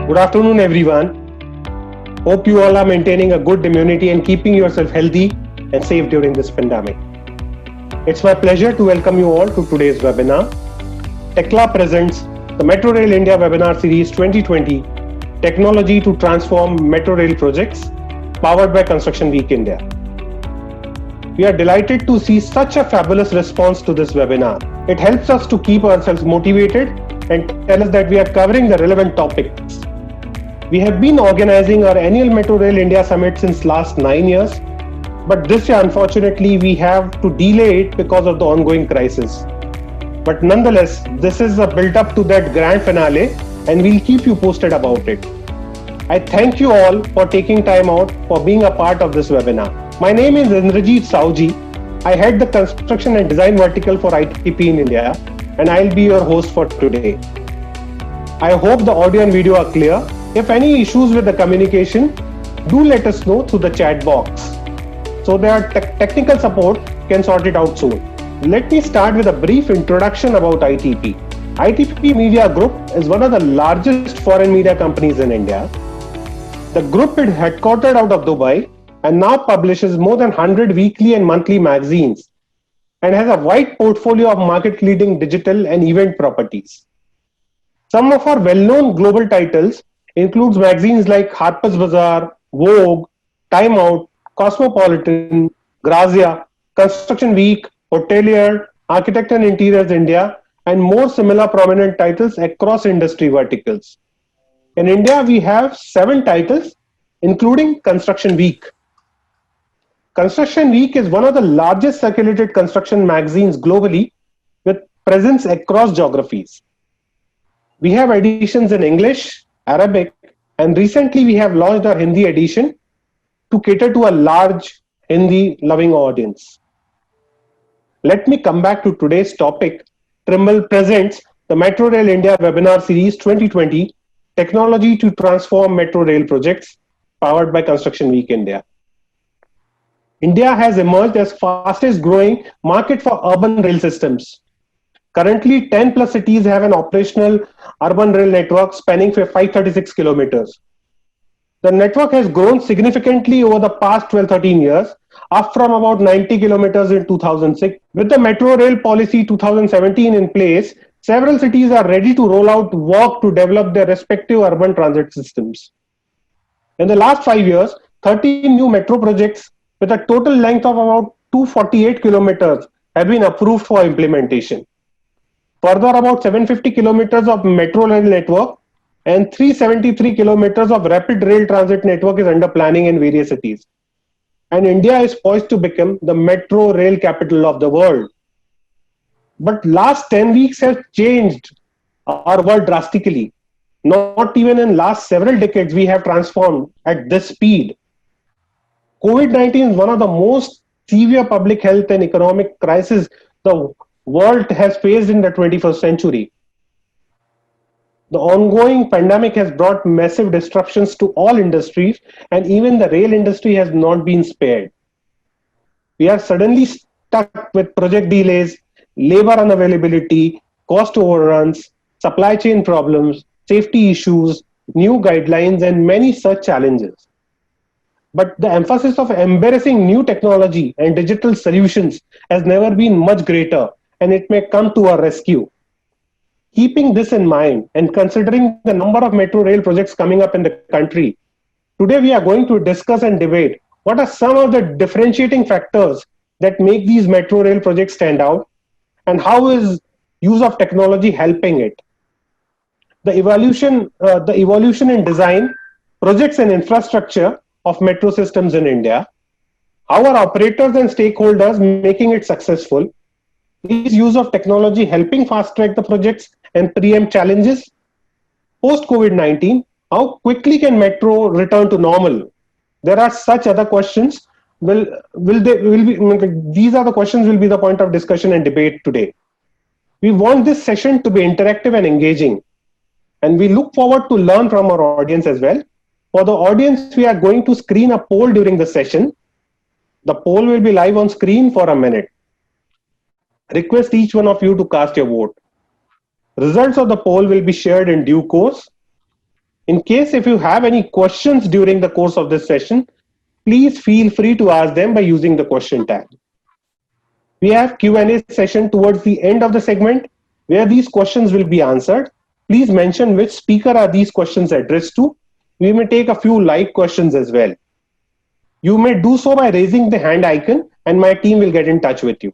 Good afternoon, everyone. Hope you all are maintaining a good immunity and keeping yourself healthy and safe during this pandemic. It's my pleasure to welcome you all to today's webinar. Tekla presents the Metro Rail India Webinar Series 2020, Technology to Transform Metro Rail Projects, powered by Construction Week India. We are delighted to see such a fabulous response to this webinar. It helps us to keep ourselves motivated and tell us that we are covering the relevant topics. We have been organizing our annual Metro Rail India Summit since last 9 years, but this year unfortunately we have to delay it because of the ongoing crisis. But nonetheless, this is a build up to that grand finale and we'll keep you posted about it. I thank you all for taking time out for being a part of this webinar. My name is Indrajit Sauji. I head the construction and design vertical for ITP in India and I'll be your host for today. I hope the audio and video are clear. If any issues with the communication, do let us know through the chat box so that technical support can sort it out soon. Let me start with a brief introduction about ITP. ITP Media Group is one of the largest foreign media companies in India. The group is headquartered out of Dubai and now publishes more than 100 weekly and monthly magazines and has a wide portfolio of market-leading digital and event properties. Some of our well-known global titles includes magazines like Harper's Bazaar, Vogue, Time Out, Cosmopolitan, Grazia, Construction Week, Hotelier, Architect and Interiors India, and more similar prominent titles across industry verticals. In India, we have 7 titles, including Construction Week. Construction Week is one of the largest circulated construction magazines globally with presence across geographies. We have editions in English, Arabic, and recently we have launched our Hindi edition to cater to a large Hindi-loving audience. Let me come back to today's topic. Trimble presents the Metro Rail India Webinar Series 2020, Technology to Transform Metro Rail Projects, powered by Construction Week India. India has emerged as fastest growing market for urban rail systems. Currently, 10 plus cities have an operational urban rail network spanning 536 kilometers. The network has grown significantly over the past 12-13 years, up from about 90 kilometers in 2006. With the Metro Rail Policy 2017 in place, several cities are ready to roll out work to develop their respective urban transit systems. In the last 5 years, 13 new metro projects with a total length of about 248 kilometers have been approved for implementation. Further, about 750 kilometers of metro rail network and 373 kilometers of rapid rail transit network is under planning in various cities. And India is poised to become the metro rail capital of the world. But last 10 weeks have changed our world drastically. Not even in last several decades we have transformed at this speed. COVID-19 is one of the most severe public health and economic crises the world has faced in the 21st century. The ongoing pandemic has brought massive disruptions to all industries, and even the rail industry has not been spared. We are suddenly stuck with project delays, labor unavailability, cost overruns, supply chain problems, safety issues, new guidelines, and many such challenges. But the emphasis of embracing new technology and digital solutions has never been much greater, and it may come to our rescue. Keeping this in mind and considering the number of metro rail projects coming up in the country, today we are going to discuss and debate what are some of the differentiating factors that make these metro rail projects stand out and how is use of technology helping it. The evolution in design, projects and infrastructure of metro systems in India, how are operators and stakeholders making it successful, is use of technology helping fast track the projects and preempt challenges? Post COVID-19, how quickly can metro return to normal? There are such other questions. These are the questions will be the point of discussion and debate today. We want this session to be interactive and engaging, and we look forward to learn from our audience as well. For the audience, we are going to screen a poll during the session. The poll will be live on screen for a minute. Request each one of you to cast your vote. Results of the poll will be shared in due course. In case if you have any questions during the course of this session, please feel free to ask them by using the question tab. We have Q&A session towards the end of the segment where these questions will be answered. Please mention which speaker are these questions addressed to. We may take a few live questions as well. You may do so by raising the hand icon and my team will get in touch with you.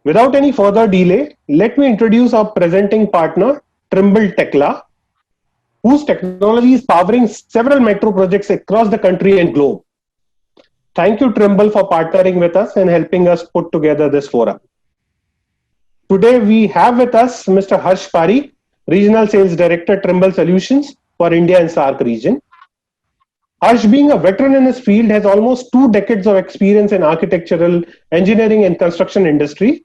Without any further delay, let me introduce our presenting partner, Trimble Tekla, whose technology is powering several metro projects across the country and globe. Thank you, Trimble, for partnering with us and helping us put together this forum. Today, we have with us Mr. Harsh Parikh, Regional Sales Director, Trimble Solutions for India and SAARC region. Harsh, being a veteran in his field, has almost 2 decades of experience in architectural, engineering and construction industry,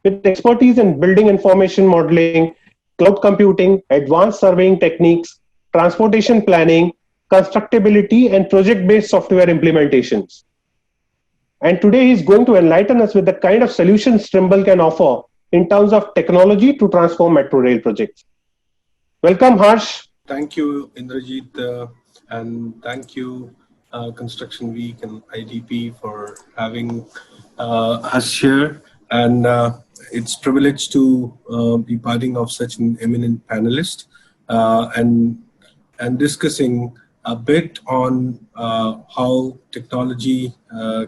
with expertise in building information modeling, cloud computing, advanced surveying techniques, transportation planning, constructability, and project-based software implementations. And today he's going to enlighten us with the kind of solutions Trimble can offer in terms of technology to transform metro rail projects. Welcome, Harsh. Thank you, Indrajit, and thank you, Construction Week and IDP for having us here. And it's a privilege to be parting of such an eminent panelist and discussing a bit on how technology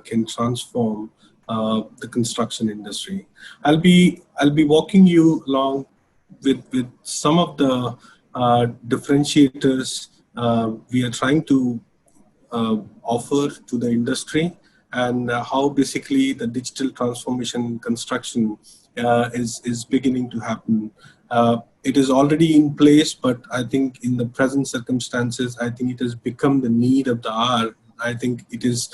can transform the construction industry. I'll be walking you along with some of the differentiators we are trying to offer to the industry, and how basically the digital transformation in construction is beginning to happen. It is already in place, but I think in the present circumstances, I think it has become the need of the hour. I think it is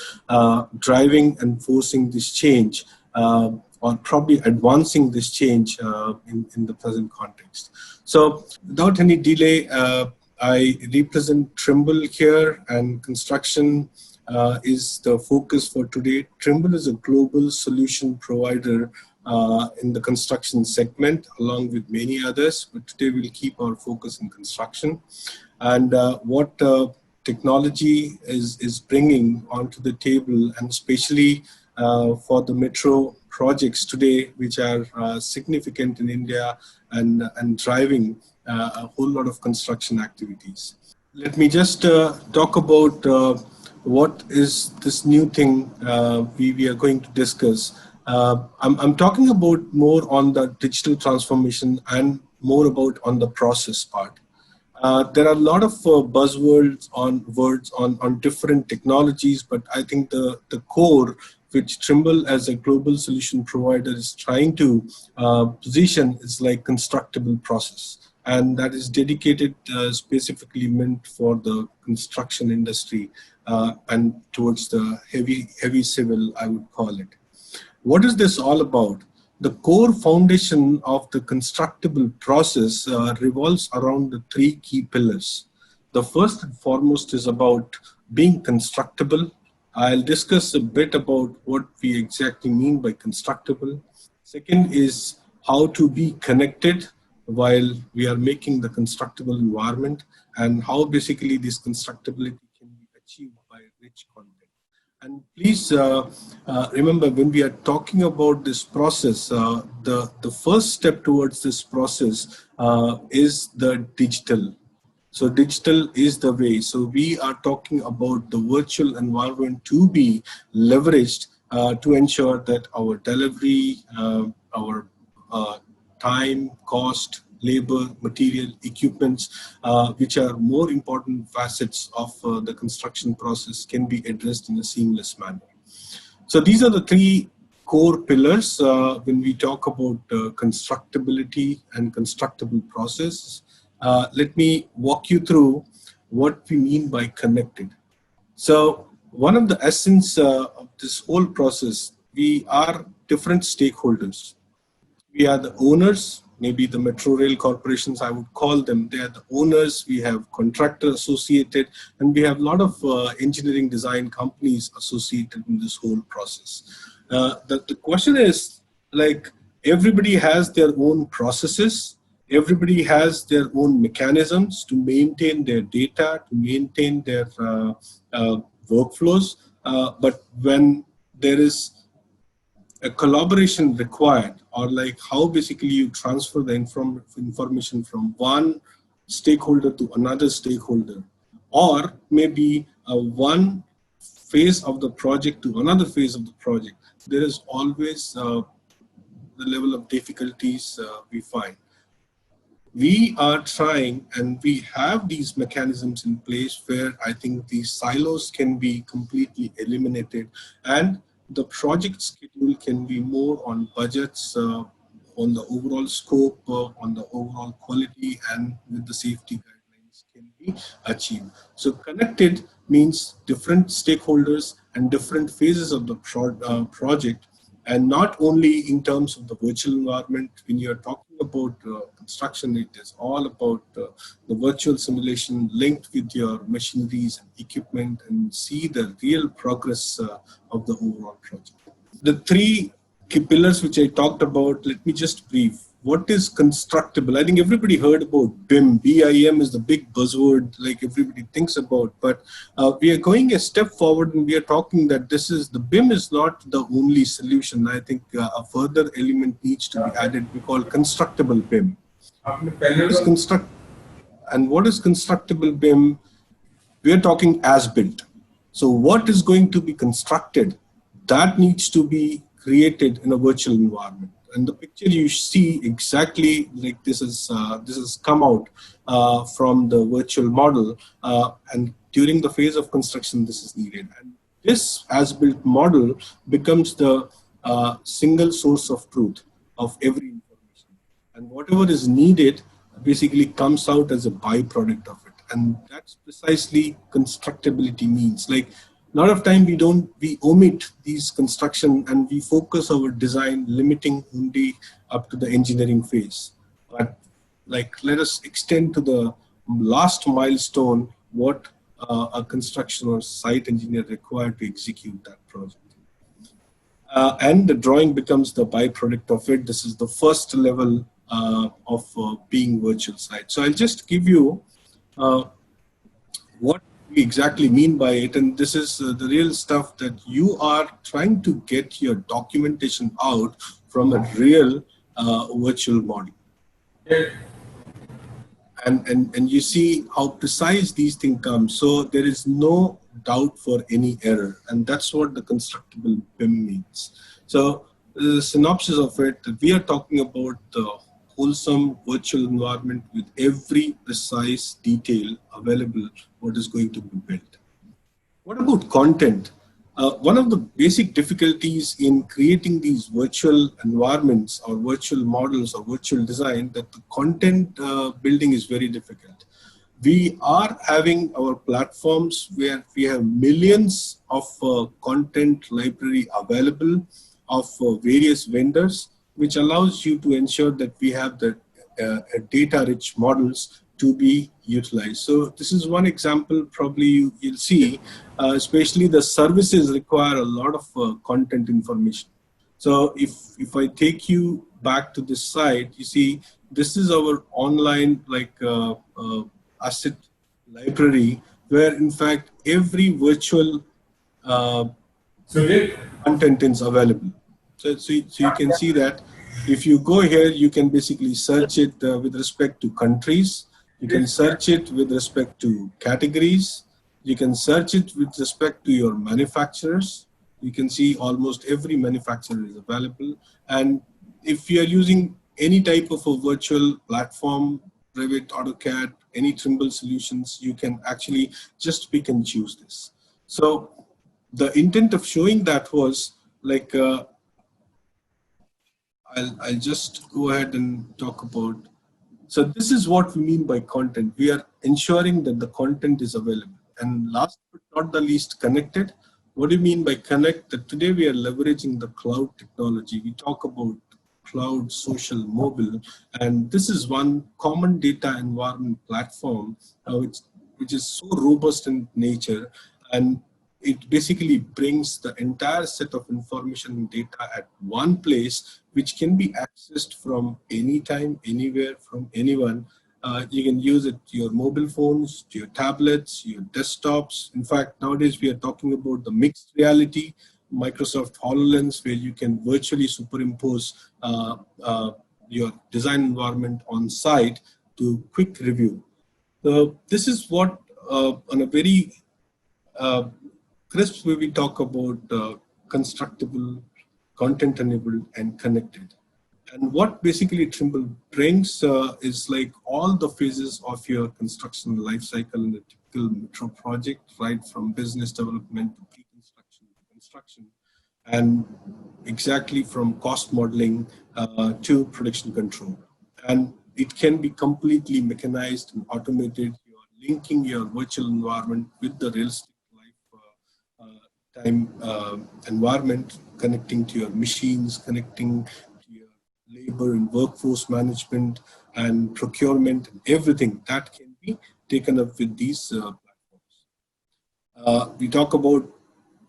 driving and forcing this change, or probably advancing this change in the present context. So without any delay, I represent Trimble here, and construction is the focus for today. Trimble is a global solution provider in the construction segment, along with many others, but today we'll keep our focus in construction. And what technology is bringing onto the table, and especially for the metro projects today, which are significant in India and driving a whole lot of construction activities. Let me just talk about what is this new thing we are going to discuss. I'm talking about more on the digital transformation and more about on the process part. There are a lot of buzzwords on different technologies, but I think the core which Trimble as a global solution provider is trying to position is like constructible process. And that is dedicated specifically meant for the construction industry and towards the heavy civil, I would call it. What is this all about? The core foundation of the constructible process revolves around the 3 key pillars. The first and foremost is about being constructible. I'll discuss a bit about what we exactly mean by constructible. Second is how to be connected while we are making the constructible environment, and how basically this constructibility can be achieved by rich content. And please remember, when we are talking about this process, the first step towards this process is the digital. So digital is the way. So we are talking about the virtual environment to be leveraged to ensure that our delivery, our time, cost, labor, material, equipments, which are more important facets of the construction process, can be addressed in a seamless manner. So these are the 3 core pillars when we talk about constructability and constructible process. Let me walk you through what we mean by connected. So one of the essence of this whole process, we are different stakeholders. We are the owners, maybe the metro rail corporations, I would call them. They are the owners. We have contractors associated, and we have a lot of engineering design companies associated in this whole process. The question is, like, everybody has their own processes. Everybody has their own mechanisms to maintain their data, to maintain their workflows. But when there is a collaboration required, or like how basically you transfer the information from one stakeholder to another stakeholder, or maybe one phase of the project to another phase of the project, there is always the level of difficulties we find. We are trying, and we have these mechanisms in place where I think these silos can be completely eliminated, and the project schedule can be more on budgets, on the overall scope, on the overall quality, and with the safety guidelines can be achieved. So connected means different stakeholders and different phases of the project, and not only in terms of the virtual environment. When you're talking about construction, it is all about the virtual simulation linked with your machineries and equipment, and see the real progress of the overall project. The three key pillars which I talked about, let me just brief. What is constructible? I think everybody heard about BIM. BIM is the big buzzword like everybody thinks about, but we are going a step forward, and we are talking that the BIM is not the only solution. I think a further element needs to be added. We call constructible BIM. What is constructible BIM? We are talking as built. So what is going to be constructed, that needs to be created in a virtual environment. And the picture you see exactly like this has come out from the virtual model, and during the phase of construction, this is needed. And this as-built model becomes the single source of truth of every information. And whatever is needed basically comes out as a byproduct of it. And that's precisely constructability means. Like, a lot of time we omit these construction, and we focus our design limiting only up to the engineering phase. But like, let us extend to the last milestone, what a construction or site engineer required to execute that project. And the drawing becomes the byproduct of it. This is the first level of being virtual site. So I'll just give you what we exactly mean by it, and this is the real stuff that you are trying to get your documentation out from a real virtual model. And you see how precise these things come, so there is no doubt for any error, and that's what the constructible BIM means. So the synopsis of it, we are talking about the wholesome virtual environment with every precise detail available what is going to be built. What about content? One of the basic difficulties in creating these virtual environments or virtual models or virtual design, that the content building is very difficult. We are having our platforms where we have millions of content library available of various vendors, which allows you to ensure that we have the data-rich models to be utilized. So this is one example probably you'll see, especially the services require a lot of content information. So if I take you back to this site, you see this is our online asset library, where in fact every virtual content is available. So you can see that if you go here, you can basically search it with respect to countries. You can search it with respect to categories. You can search it with respect to your manufacturers. You can see almost every manufacturer is available. And if you are using any type of a virtual platform, Revit, AutoCAD, any Trimble solutions, you can actually just pick and choose this. So the intent of showing that was like, I'll just go ahead and talk about. So this is what we mean by content. We are ensuring that the content is available. And last but not the least, connected. What do you mean by connect? That today we are leveraging the cloud technology. We talk about cloud, social, mobile, and this is one common data environment platform which is so robust in nature. And it basically brings the entire set of information and data at one place, which can be accessed from anytime, anywhere, from anyone. You can use it to your mobile phones, to your tablets, your desktops. In fact, nowadays we are talking about the mixed reality, Microsoft HoloLens, where you can virtually superimpose your design environment on site to quick review. So this is what, on a very crisp way, we talk about constructible, content-enabled, and connected. And what basically Trimble brings is like all the phases of your construction lifecycle in a typical metro project, right from business development to pre-construction to construction, and exactly from cost modeling to production control. And it can be completely mechanized and automated. You are linking your virtual environment with the realistic time environment, connecting to your machines, connecting to your labor and workforce management and procurement, and everything that can be taken up with these platforms. We talk about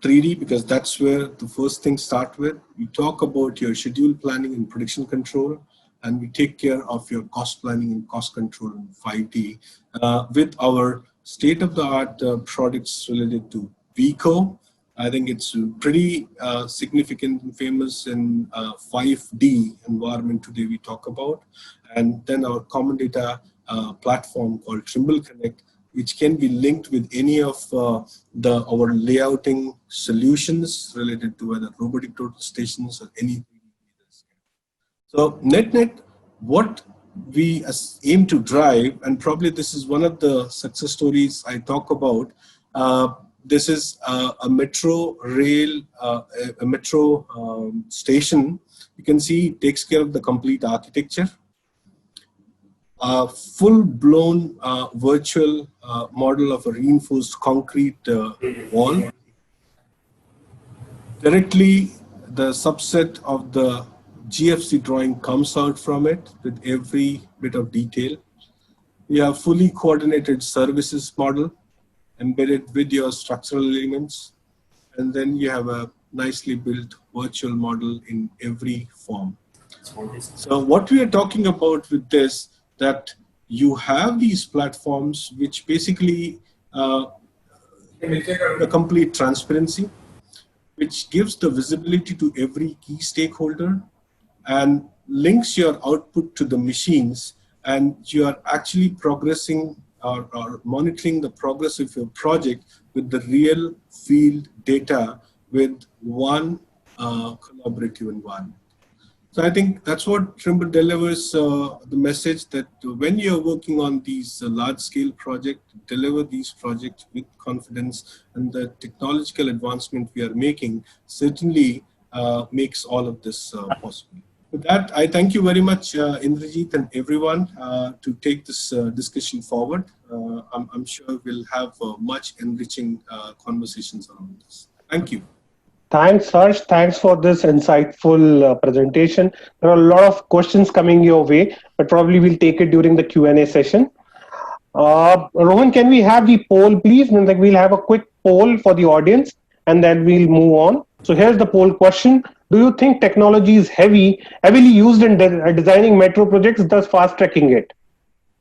3D because that's where the first things start with. We talk about your schedule planning and production control, and we take care of your cost planning and cost control in 5D with our state-of-the-art products related to Vico. I think it's pretty significant and famous in 5D environment today we talk about. And then our common data platform called Trimble Connect, which can be linked with any of our layouting solutions related to whether robotic total stations or any 3D. So net, what we aim to drive, and probably this is one of the success stories I talk about, this is a metro rail, a metro station. You can see it takes care of the complete architecture. A full-blown virtual model of a reinforced concrete wall. Directly, the subset of the GFC drawing comes out from it with every bit of detail. You have fully coordinated services model embedded with your structural elements, and then you have a nicely built virtual model in every form. So what we are talking about with this, that you have these platforms which basically the complete transparency, which gives the visibility to every key stakeholder and links your output to the machines, and you are actually progressing or monitoring the progress of your project with the real field data with one collaborative environment. So I think that's what Trimble delivers, the message that when you're working on these large-scale projects, deliver these projects with confidence, and the technological advancement we are making certainly makes all of this possible. With that, I thank you very much, Indrajit and everyone, to take this discussion forward. I'm sure we'll have much enriching conversations around this. Thank you. Thanks, Harsh. Thanks for this insightful presentation. There are a lot of questions coming your way, but probably we'll take it during the Q&A session. Rohan, can we have the poll, please? Like we'll have a quick poll for the audience, and then we'll move on. So here's the poll question. Do you think technology is heavily used in designing metro projects, thus fast-tracking it?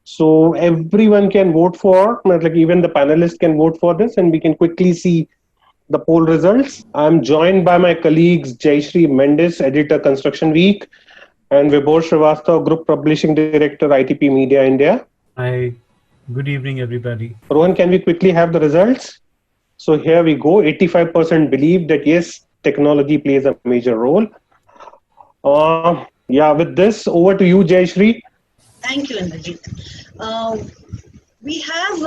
So everyone can vote for, like even the panelists can vote for this, and we can quickly see the poll results. I'm joined by my colleagues Jayashree Mendes, Editor Construction Week, and Vibhor Srivastava, Group Publishing Director, ITP Media India. Hi, good evening everybody. Rohan, can we quickly have the results? So here we go, 85% believe that yes, technology plays a major role. Yeah, with this, over to you, Jayashree. Thank you, Indrajit. We have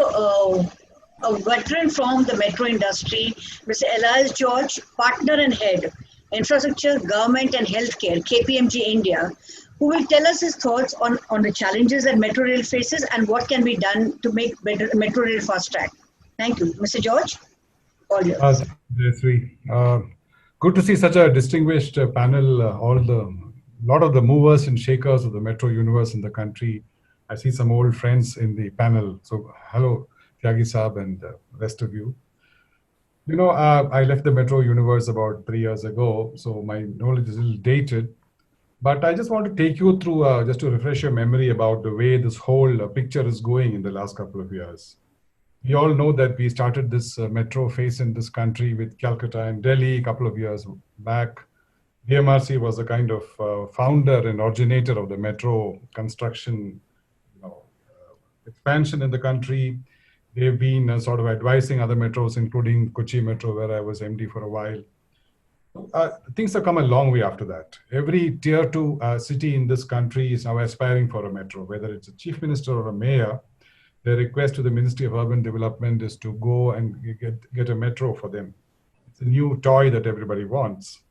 a veteran from the metro industry, Mr. Elias George, partner and head, Infrastructure, Government and Healthcare, KPMG India, who will tell us his thoughts on the challenges that Metro Rail faces and what can be done to make Metro Rail fast track. Thank you. Mr. George, all yours. Good to see such a distinguished panel, lot of the movers and shakers of the metro universe in the country. I see some old friends in the panel. So hello, Tyagi Saab and the rest of you. I left the metro universe about 3 years ago, so my knowledge is a little dated. But I just want to take you through, just to refresh your memory about the way this whole picture is going in the last couple of years. We all know that we started this metro phase in this country with Calcutta and Delhi a couple of years back. DMRC was a kind of founder and originator of the metro construction, expansion in the country. They've been sort of advising other metros, including Kochi Metro, where I was MD for a while. Things have come a long way after that. Every tier two city in this country is now aspiring for a metro, whether it's a chief minister or a mayor. Their request to the Ministry of Urban Development is to go and get a metro for them. It's a new toy that everybody wants.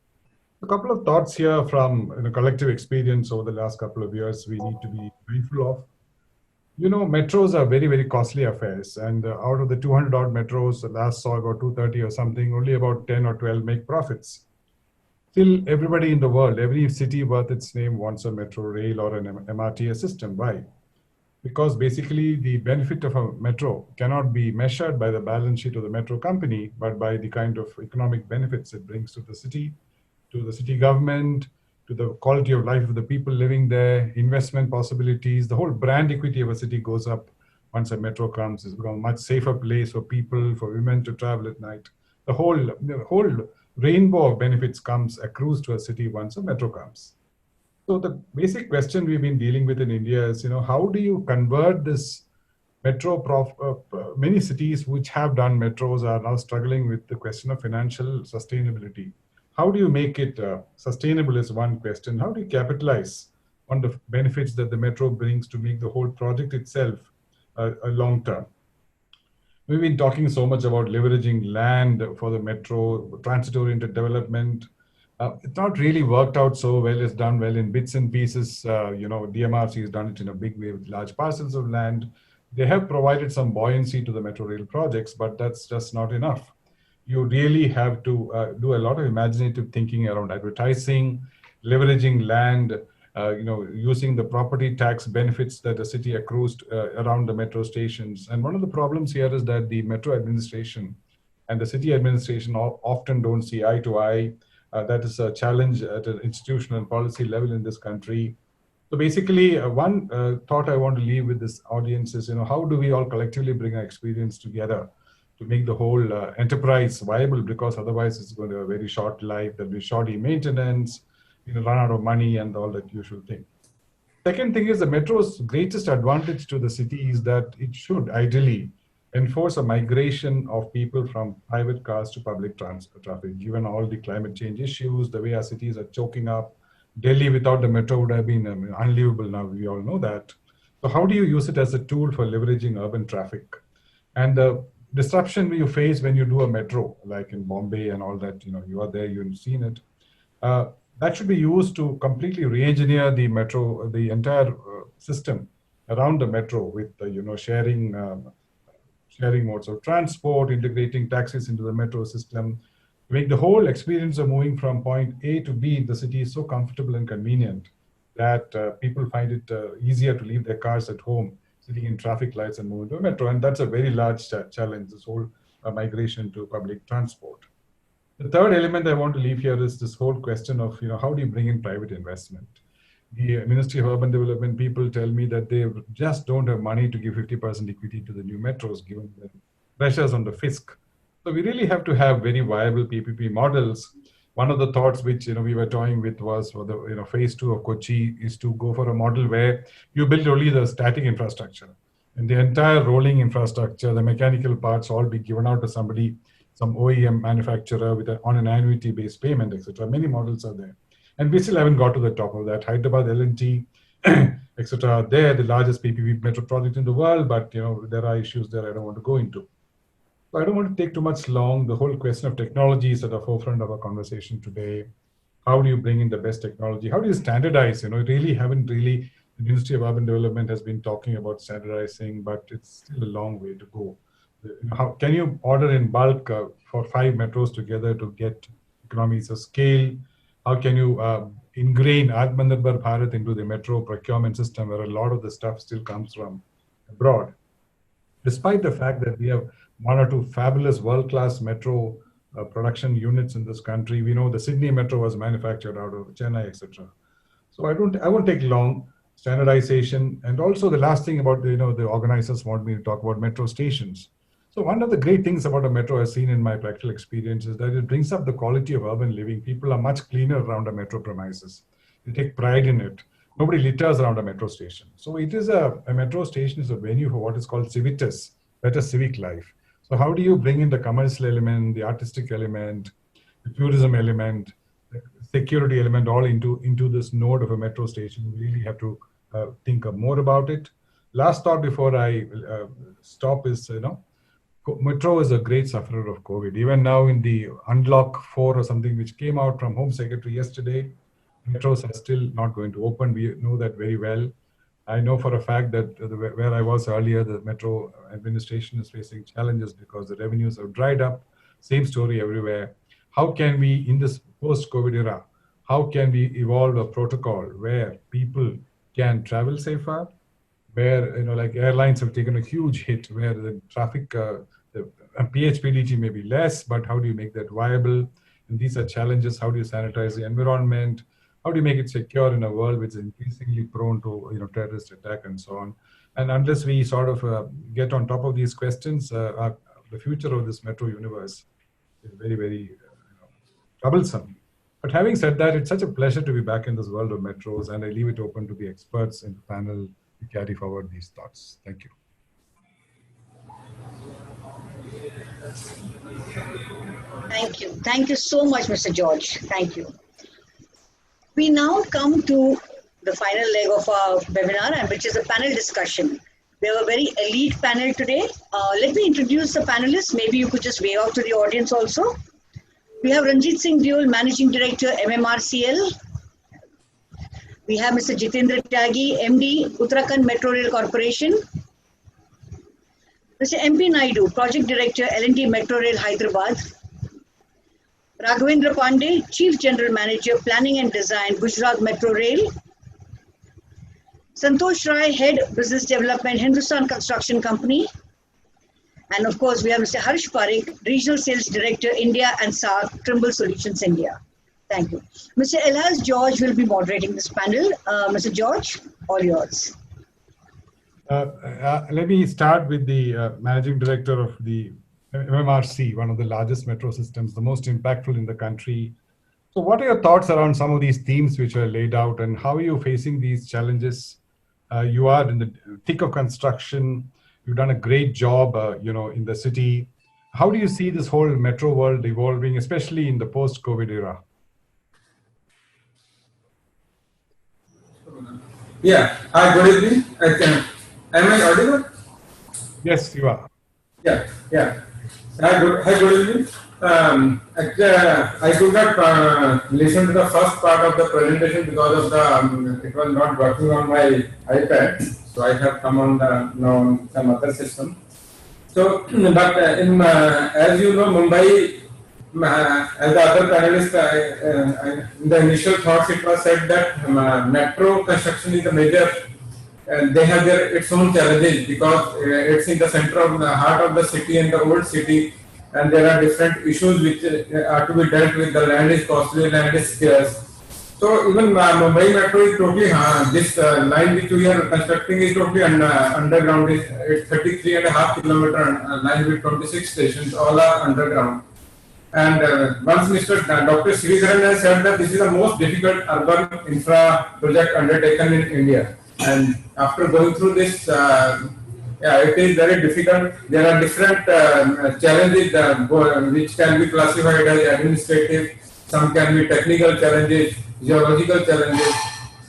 A couple of thoughts here from collective experience over the last couple of years we need to be mindful of. Metros are very, very costly affairs. And out of the 200 odd metros, the last saw about 230 or something, only about 10 or 12 make profits. Still, everybody in the world, every city worth its name wants a metro rail or an MRTS system. Why? Because basically the benefit of a metro cannot be measured by the balance sheet of the metro company, but by the kind of economic benefits it brings to the city government, to the quality of life of the people living there, investment possibilities. The whole brand equity of a city goes up once a metro comes. It's become a much safer place for people, for women to travel at night. The whole rainbow of benefits accrues to a city once a metro comes. So the basic question we've been dealing with in India is, how do you convert this metro? Many cities which have done metros are now struggling with the question of financial sustainability. How do you make it sustainable is one question. How do you capitalize on the benefits that the metro brings to make the whole project itself a long term? We've been talking so much about leveraging land for the metro, transit-oriented development. It's not really worked out so well. It's done well in bits and pieces. DMRC has done it in a big way with large parcels of land. They have provided some buoyancy to the metro rail projects, but that's just not enough. You really have to do a lot of imaginative thinking around advertising, leveraging land, using the property tax benefits that the city accrues around the metro stations. And one of the problems here is that the metro administration and the city administration often don't see eye to eye. That is a challenge at an institutional and policy level in this country. So basically, one thought I want to leave with this audience is, how do we all collectively bring our experience together to make the whole enterprise viable, because otherwise it's going to have a very short life. There'll be shoddy maintenance, run out of money and all that usual thing. Second thing is the metro's greatest advantage to the city is that it should ideally enforce a migration of people from private cars to public traffic, given all the climate change issues, the way our cities are choking up. Delhi without the metro would have been unlivable now, we all know that. So how do you use it as a tool for leveraging urban traffic? And the disruption you face when you do a metro, like in Bombay and all that, you are there, you've seen it. That should be used to completely re-engineer the metro, the entire system around the metro with, sharing modes of transport, integrating taxis into the metro system, to make the whole experience of moving from point A to B in the city so comfortable and convenient that people find it easier to leave their cars at home, sitting in traffic lights and move into a metro. And that's a very large challenge, this whole migration to public transport. The third element I want to leave here is this whole question of, how do you bring in private investment? The Ministry of Urban Development people tell me that they just don't have money to give 50% equity to the new metros, given the pressures on the fisc. So we really have to have very viable PPP models. One of the thoughts which we were toying with was for the phase 2 of Kochi is to go for a model where you build only the static infrastructure, and the entire rolling infrastructure, the mechanical parts, all be given out to somebody, some OEM manufacturer on an annuity-based payment, etc. Many models are there, and we still haven't got to the top of that. Hyderabad L&T, etc. They're the largest PPP metro project in the world, but there are issues there I don't want to go into. So I don't want to take too much long. The whole question of technology is at the forefront of our conversation today. How do you bring in the best technology? How do you standardize? The Ministry of Urban Development has been talking about standardizing, but it's still a long way to go. How can you order in bulk for 5 metros together to get economies of scale? How can you ingrain Atmanirbhar Bharat into the metro procurement system, where a lot of the stuff still comes from abroad? Despite the fact that we have 1 or 2 fabulous world-class metro production units in this country. We know the Sydney Metro was manufactured out of Chennai, etc. So I won't take long. Standardization, and also the last thing about the organizers want me to talk about metro stations. So one of the great things about a metro I've seen in my practical experience is that it brings up the quality of urban living. People are much cleaner around a metro premises. They take pride in it. Nobody litters around a metro station. So it is a metro station is a venue for what is called civitas, better civic life. So how do you bring in the commercial element, the artistic element, the tourism element, the security element all into this node of a metro station? We really have to think more about it. Last thought before I stop is, metro is a great sufferer of COVID. Even now in the Unlock 4 or something which came out from Home Secretary yesterday, metros are still not going to open. We know that very well. I know for a fact that where I was earlier, the metro administration is facing challenges because the revenues have dried up. Same story everywhere. How can we, in this post-COVID era, how can we evolve a protocol where people can travel safer, where, like airlines have taken a huge hit, where the traffic, the PHPDG may be less, but how do you make that viable? And these are challenges. How do you sanitize the environment? How do you make it secure in a world which is increasingly prone to terrorist attack and so on? And unless we sort of get on top of these questions, the future of this metro universe is very, very troublesome. But having said that, it's such a pleasure to be back in this world of metros, and I leave it open to the experts in the panel to carry forward these thoughts. Thank you. Thank you. Thank you so much, Mr. George. Thank you. We now come to the final leg of our webinar, and which is a panel discussion. We have a very elite panel today. Let me introduce the panelists. Maybe you could just wave out to the audience also. We have Ranjit Singh Deol, Managing Director, MMRCL. We have Mr. Jitendra Tyagi, MD, Uttarakhand Metro Rail Corporation. Mr. MP Naidu, Project Director, L&T Metro Rail, Hyderabad. Raghavendra Pandey, Chief General Manager, Planning and Design, Gujarat Metro Rail. Santosh Rai, Head Business Development, Hindustan Construction Company. And of course, we have Mr. Harsh Parekh, Regional Sales Director, India and SAARC, Trimble Solutions India. Thank you. Mr. Elhaz George will be moderating this panel. Mr. George, all yours. Let me start with the Managing Director of the MMRC, one of the largest metro systems, the most impactful in the country. So what are your thoughts around some of these themes which are laid out, and how are you facing these challenges? You are in the thick of construction. You've done a great job, in the city. How do you see this whole metro world evolving, especially in the post-COVID era? Yeah. Hi, good evening. Am I audible? Yes, you are. Yeah. Hi, good evening. I could not listen to the first part of the presentation because of the it was not working on my iPad, so I have come on now some other system. So, but as you know, Mumbai, as the other panelists, in the initial thoughts, it was said that metro construction is a major. They have its own challenges because it's in the center of the heart of the city and the old city, and there are different issues which are to be dealt with. The land is costly, land is scarce. So even Mumbai Metro is totally this line which we are constructing is totally underground. It's 33.5 kilometer line with 26 stations. All are underground. And once Dr. Sridharan has said that this is the most difficult urban infra project undertaken in India. And after going through this, it is very difficult. There are different challenges which can be classified as administrative. Some can be technical challenges, geological challenges,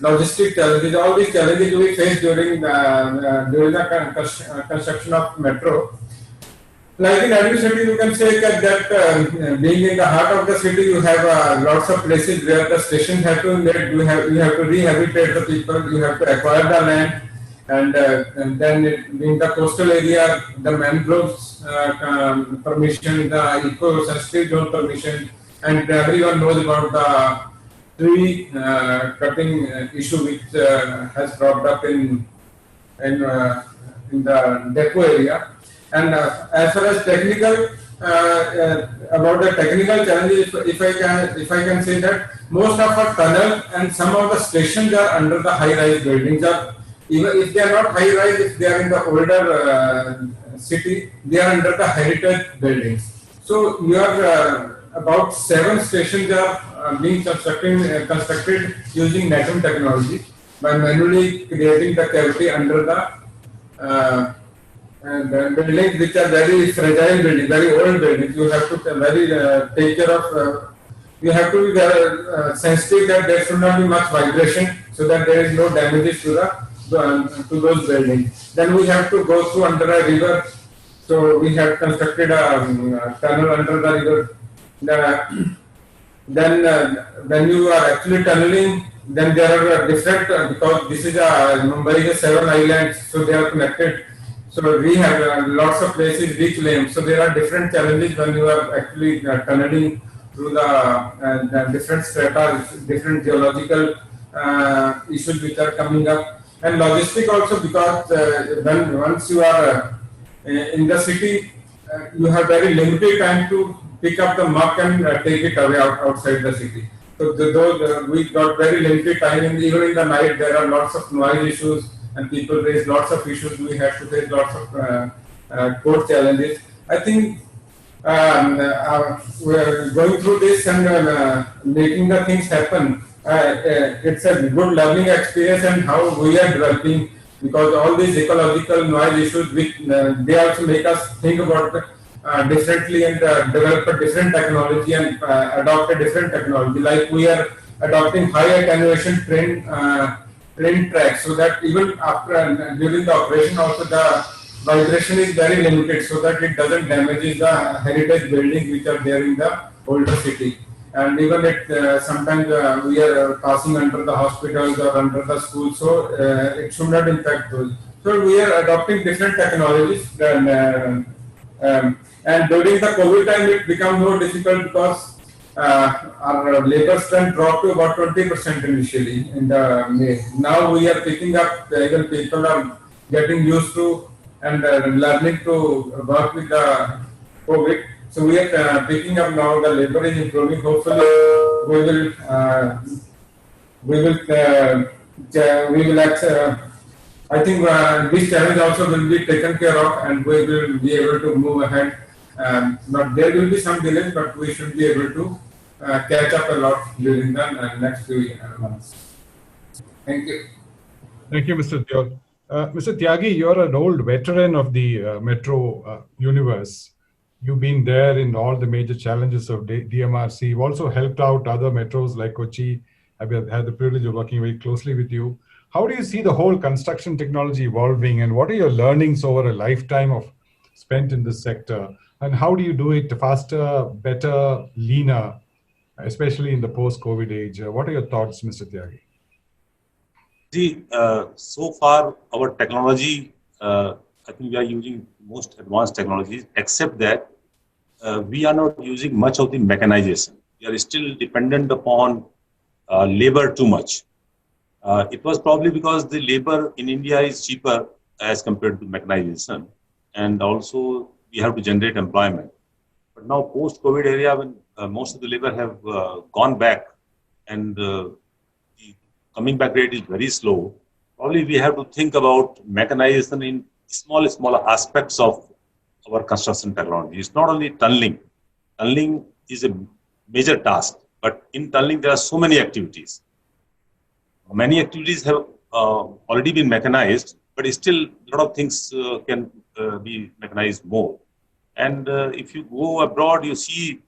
logistic challenges. All these challenges we face during the construction of metro. Like in every city, you can say that being in the heart of the city, you have lots of places where the stations have to be made. You have to rehabilitate the people. You have to acquire the land, and then in the coastal area, the mangroves permission, the eco-sensitive zone permission, and everyone knows about the tree cutting issue which has cropped up in the depot area. And as far as technical, about the technical challenges, if I can say that most of our tunnel and some of the stations are under the high-rise buildings. Even if they are not high-rise, if they are in the older city, they are under the heritage buildings. So you are about 7 stations are being constructed using NATM technology by manually creating the cavity under the buildings which are very fragile buildings, very old buildings. You have to take care of. You have to be very sensitive that there should not be much vibration, so that there is no damages to to those buildings. Then we have to go through under a river. So we have constructed a tunnel under the river. Then when you are actually tunneling, then there are different because this is Mumbai is 7 islands, so they are connected. So we have lots of places reach lane. So there are different challenges when you are actually tunneling through the different strata, different geological issues which are coming up, and logistic also because when once you are in the city, you have very limited time to pick up the muck and take it away outside the city. So we got very limited time, and even in the night there are lots of noise issues, and people raise lots of issues. We have to face lots of court challenges. I think we're going through this and making the things happen. It's a good learning experience, and how we are developing, because all these ecological noise issues, which they also make us think about differently and develop a different technology and adopt a different technology. Like we are adopting high attenuation train tracks, so that even after during the operation also the vibration is very limited, so that it doesn't damage the heritage buildings which are there in the older city. And even sometimes we are passing under the hospitals or under the schools, so it should not impact those. So we are adopting different technologies, and during the COVID time it became more difficult because our labor strength dropped to about 20% initially in the May. Now we are picking up, even people are getting used to and learning to work with the COVID. So we are picking up now, the labor is improving. Hopefully I think this challenge also will be taken care of, and we will be able to move ahead. But there will be some delays, but we should be able to catch up a lot during the next few months. Thank you. Thank you, Mr. Deol. Mr. Tyagi, you're an old veteran of the metro universe. You've been there in all the major challenges of DMRC. You've also helped out other metros like Kochi. I've had the privilege of working very closely with you. How do you see the whole construction technology evolving, and what are your learnings over a lifetime of spent in this sector? And how do you do it faster, better, leaner, especially in the post-COVID age? What are your thoughts, Mr. Tyagi? See, so far our technology, I think we are using most advanced technologies, except that we are not using much of the mechanization. We are still dependent upon labor too much. It was probably because the labor in India is cheaper as compared to mechanization, and also we have to generate employment. But now post-COVID area, when most of the labor have gone back, and the coming back rate is very slow, probably we have to think about mechanization in smaller aspects of our construction technology. It's not only tunneling. Tunneling is a major task, but in tunneling there are so many activities. Many activities have already been mechanized, but still a lot of things can be mechanized more. And if you go abroad, you see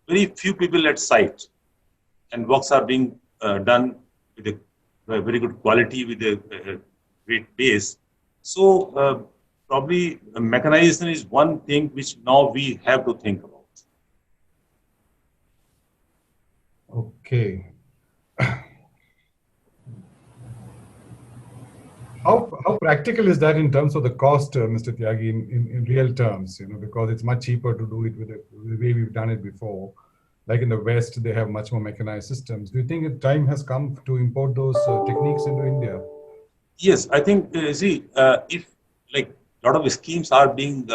very few people at site, and works are being done with a very good quality, with a great pace. So probably mechanization is one thing which now we have to think about. Okay. How practical is that in terms of the cost, Mr. Tyagi, in real terms? Because it's much cheaper to do it with the way we've done it before. Like in the West, they have much more mechanized systems. Do you think the time has come to import those techniques into India? Yes, I think, if like a lot of schemes are being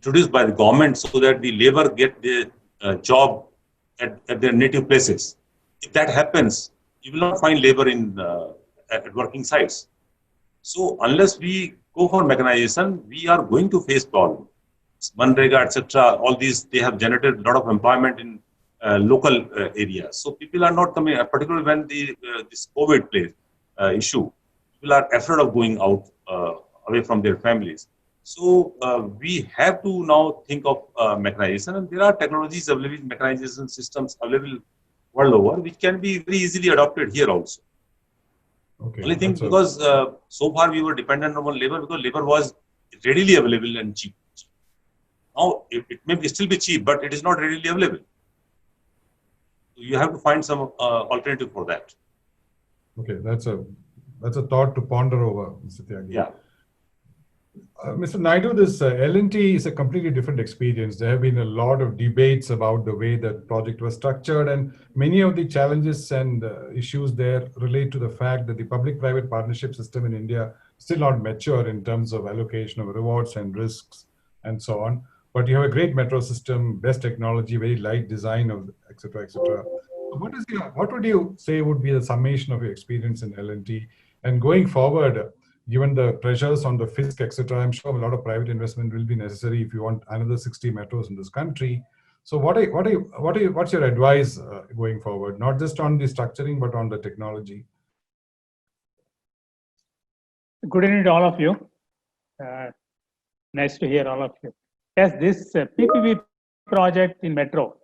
introduced by the government so that the labor get their job at their native places. If that happens, you will not find labor in at working sites. So unless we go for mechanization, we are going to face problems. Manrega, etc. All these, they have generated a lot of employment in local areas. So people are not coming, particularly when this COVID issue, people are afraid of going out away from their families. So we have to now think of mechanization, and there are technologies available, mechanization systems available world over, which can be very easily adopted here also. Okay. Only thing, because so far we were dependent on labor because labor was readily available and cheap. Now it may still be cheap, but it is not readily available. So you have to find some alternative for that. Okay, that's a thought to ponder over, Mr. Tyagi. Yeah. Mr. Naidu, this L&T is a completely different experience. There have been a lot of debates about the way that project was structured, and many of the challenges and issues there relate to the fact that the public-private partnership system in India is still not mature in terms of allocation of rewards and risks and so on. But you have a great metro system, best technology, very light design, of etc. etc. What would you say would be the summation of your experience in L&T? And going forward, given the pressures on the fisc, etc., I'm sure a lot of private investment will be necessary if you want another 60 metros in this country. So what's your advice going forward, not just on the structuring, but on the technology? Good evening to all of you. Nice to hear all of you. Yes, this PPP project in metro,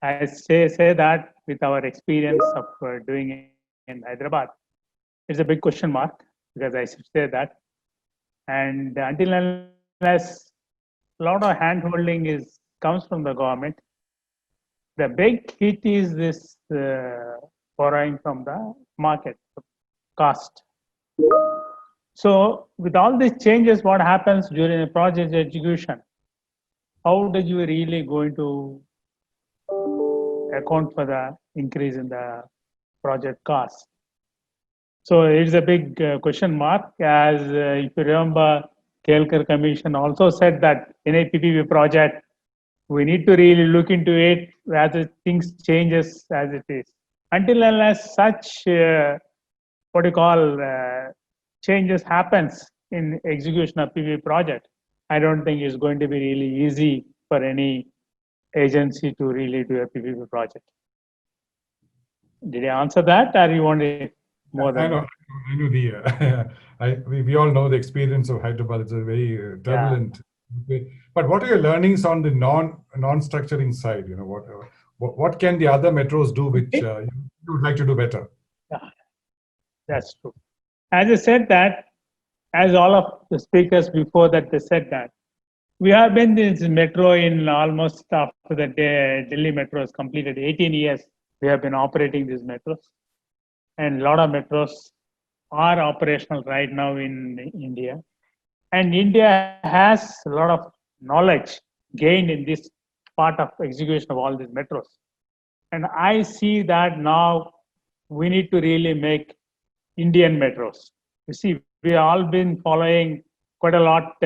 I say that with our experience of doing it in Hyderabad, it's a big question mark, because I should say that. And until unless a lot of hand-holding comes from the government, the big hit is this borrowing from the market, cost. So with all these changes, what happens during the project execution? How did you really going to account for the increase in the project cost? So it's a big question mark, as if you remember, Kelkar Commission also said that in a PPP project, we need to really look into it as things changes as it is. Until unless such, changes happens in execution of PPP project, I don't think it's going to be really easy for any agency to really do a PPP project. Did I answer that, or you want to more than? I know we all know the experience of Hyderabad. It's a very turbulent. Yeah. But what are your learnings on the non-structuring side? You know, what can the other metros do which you would like to do better? Yeah, that's true. As I said that, as all of the speakers before that they said that, we have been in this metro in almost after the Delhi metro has completed 18 years. We have been operating these metros, and a lot of metros are operational right now in India. And India has a lot of knowledge gained in this part of execution of all these metros. And I see that now we need to really make Indian metros. You see, we have all been following quite a lot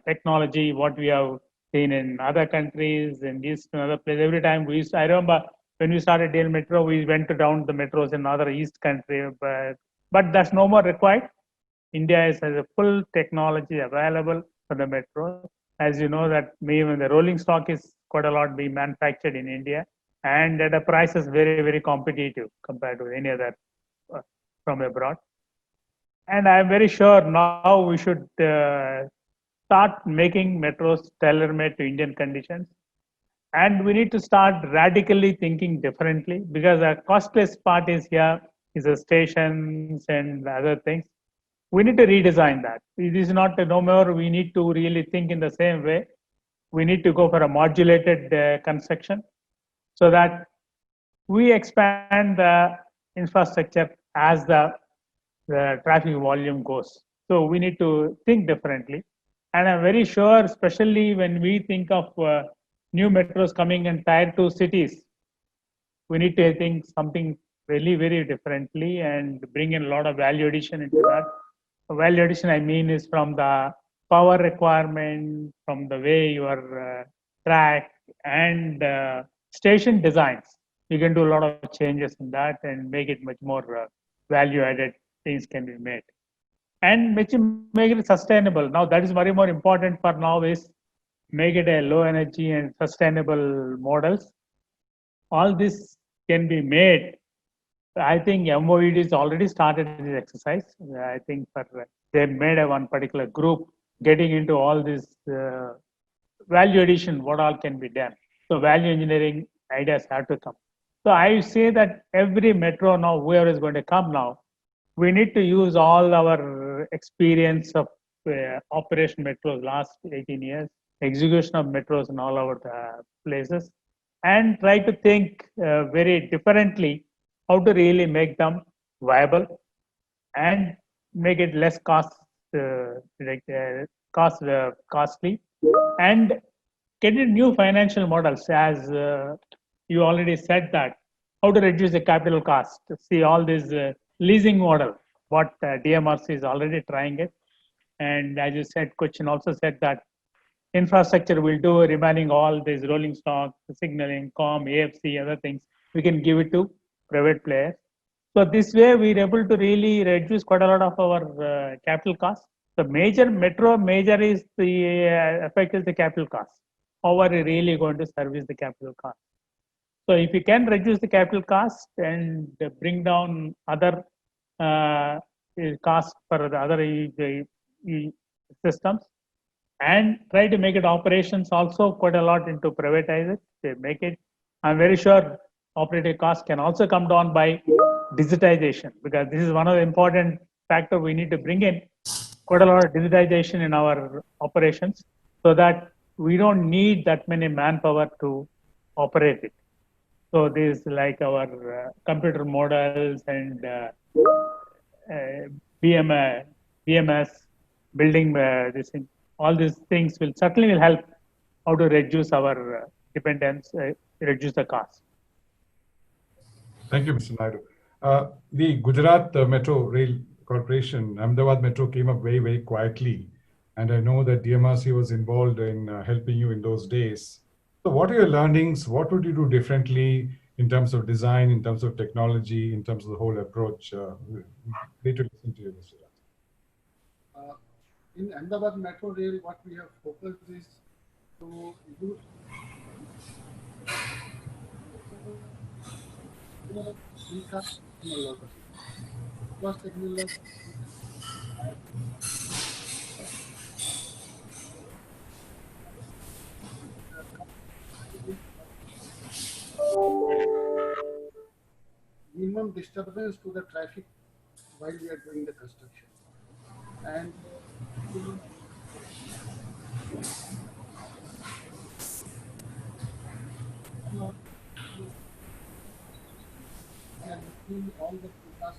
technology, what we have seen in other countries, in East and other places. Every time I remember when we started Delhi Metro, we went down the metros in other East country, but that's no more required. India has a full technology available for the metro. As you know that even the rolling stock is quite a lot being manufactured in India, and at a price is very, very competitive compared to any other from abroad. And I'm very sure now we should start making metros tailor-made to Indian conditions. And we need to start radically thinking differently, because the costless part is here, is the stations and other things. We need to redesign that. It is not no more, we need to really think in the same way. We need to go for a modulated construction so that we expand the infrastructure as the traffic volume goes. So we need to think differently. And I'm very sure, especially when we think of new metros coming in tier 2 cities, we need to think something really very differently and bring in a lot of value addition into that. Value addition, I mean, is from the power requirement, from the way your track and station designs. You can do a lot of changes in that and make it much more value added things can be made. And make it sustainable. Now that is very more important for now is make it a low energy and sustainable models. All this can be made. I think MOED has already started this exercise. I think they made one particular group getting into all this value addition, what all can be done. So value engineering ideas have to come. So I say that every metro now, whoever is going to come now, we need to use all our experience of operation metros last 18 years, execution of metros in all over the places, and try to think very differently how to really make them viable and make it less costly, and get in new financial models as you already said that how to reduce the capital cost. See all this leasing model, what DMRC is already trying it. And as you said, Cochin also said that infrastructure will do remaining all these rolling stock, signaling, COM, AFC, other things. We can give it to private players. So this way we're able to really reduce quite a lot of our capital costs. The major is the effect is the capital cost. How are we really going to service the capital cost? So if you can reduce the capital cost and bring down other costs for the other systems, and try to make it operations also quite a lot into privatize it, they make it. I'm very sure operating costs can also come down by digitization, because this is one of the important factor we need to bring in quite a lot of digitization in our operations so that we don't need that many manpower to operate it. So this like our computer models and BMS, building this thing, all these things will certainly help how to reduce our dependence, reduce the cost. Thank you, Mr. Naidu. The Gujarat Metro Rail Corporation, Ahmedabad Metro came up very, very quietly. And I know that DMRC was involved in helping you in those days. So what are your learnings? What would you do differently in terms of design, in terms of technology, in terms of the whole approach? Great to listen to you, Mr. Raj. In Ahmedabad Metro Rail, what we have focused is to use technology. Plus technology. Minimum disturbance to the traffic while we are doing the construction. And all the forecast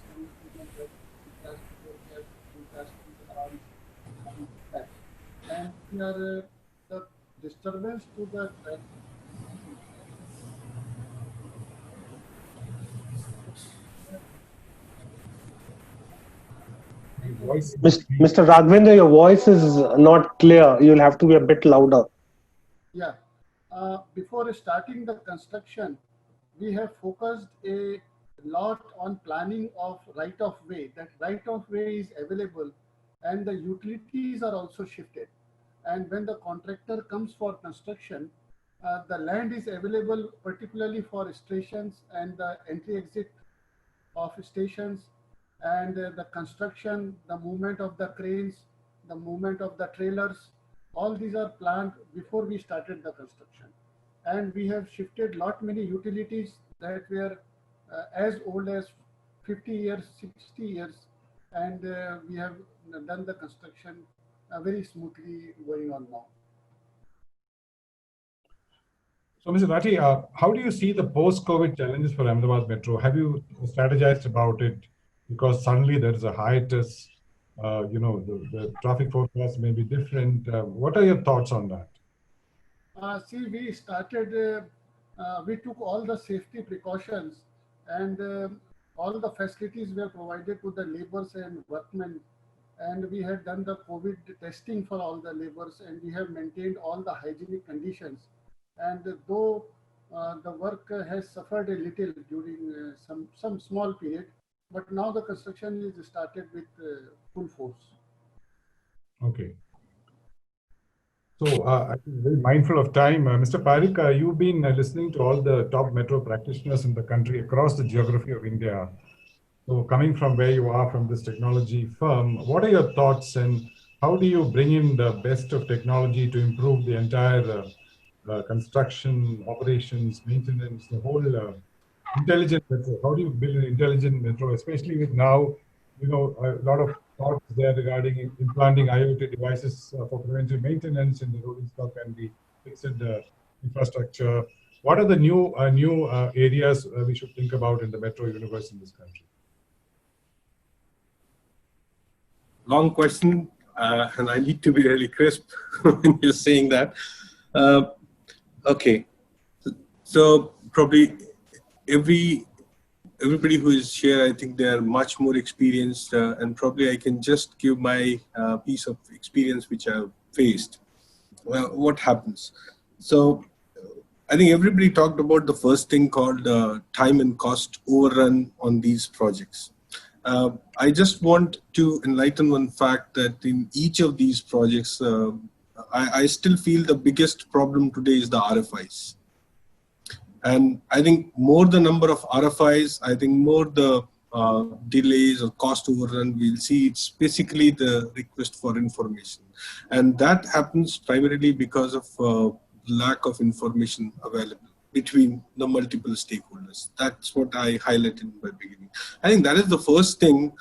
and we are the disturbance to the traffic. Mr. Raghavendra, your voice is not clear. You'll have to be a bit louder. Yeah. Before starting the construction, we have focused a lot on planning of right of way. That right of way is available and the utilities are also shifted. And when the contractor comes for construction, the land is available particularly for stations and the entry exit of stations, and the construction, the movement of the cranes, the movement of the trailers, all these are planned before we started the construction. And we have shifted lot many utilities that were as old as 50 years, 60 years, and we have done the construction very smoothly going on now. So, Mr. Nati, how do you see the post-COVID challenges for Ahmedabad Metro? Have you strategized about it? Because suddenly there is a hiatus, the traffic forecast may be different. What are your thoughts on that? See, we started, we took all the safety precautions, and all the facilities were provided to the laborers and workmen. and we had done the COVID testing for all the laborers, and we have maintained all the hygienic conditions. And though the work has suffered a little during some small period, but now the construction is started with full force. Okay. So I'm very mindful of time. Mr. Parikh, you've been listening to all the top metro practitioners in the country across the geography of India. So coming from where you are from this technology firm, what are your thoughts and how do you bring in the best of technology to improve the entire construction, operations, maintenance, the whole intelligent metro? How do you build an intelligent metro, especially with now, a lot of thoughts there regarding implanting IoT devices for preventive maintenance in the rolling stock and the fixed infrastructure. What are the new areas we should think about in the metro universe in this country? Long question, and I need to be really crisp when you're saying that. Okay, so probably everybody who is here, I think they are much more experienced, and probably I can just give my piece of experience which I've faced. Well, what happens? So I think everybody talked about the first thing called time and cost overrun on these projects. I just want to enlighten one fact that in each of these projects, I still feel the biggest problem today is the RFIs. And I think more the number of RFIs, I think more the delays or cost overrun we'll see, it's basically the request for information. And that happens primarily because of lack of information available between the multiple stakeholders. That's what I highlighted in the beginning. I think that is the first thing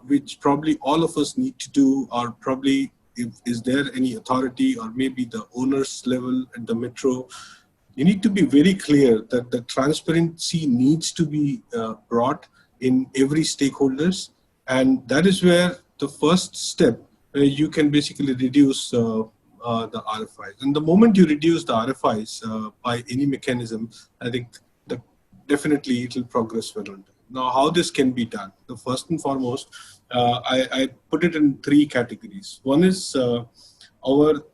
which probably all of us need to do, or probably is there any authority or maybe the owner's level at the metro, you need to be very clear that the transparency needs to be brought in every stakeholders. And that is where the first step, you can basically reduce the RFIs. And the moment you reduce the RFIs by any mechanism, I think that definitely it will progress well. Now, how this can be done? The first and foremost, I put it in three categories. One is our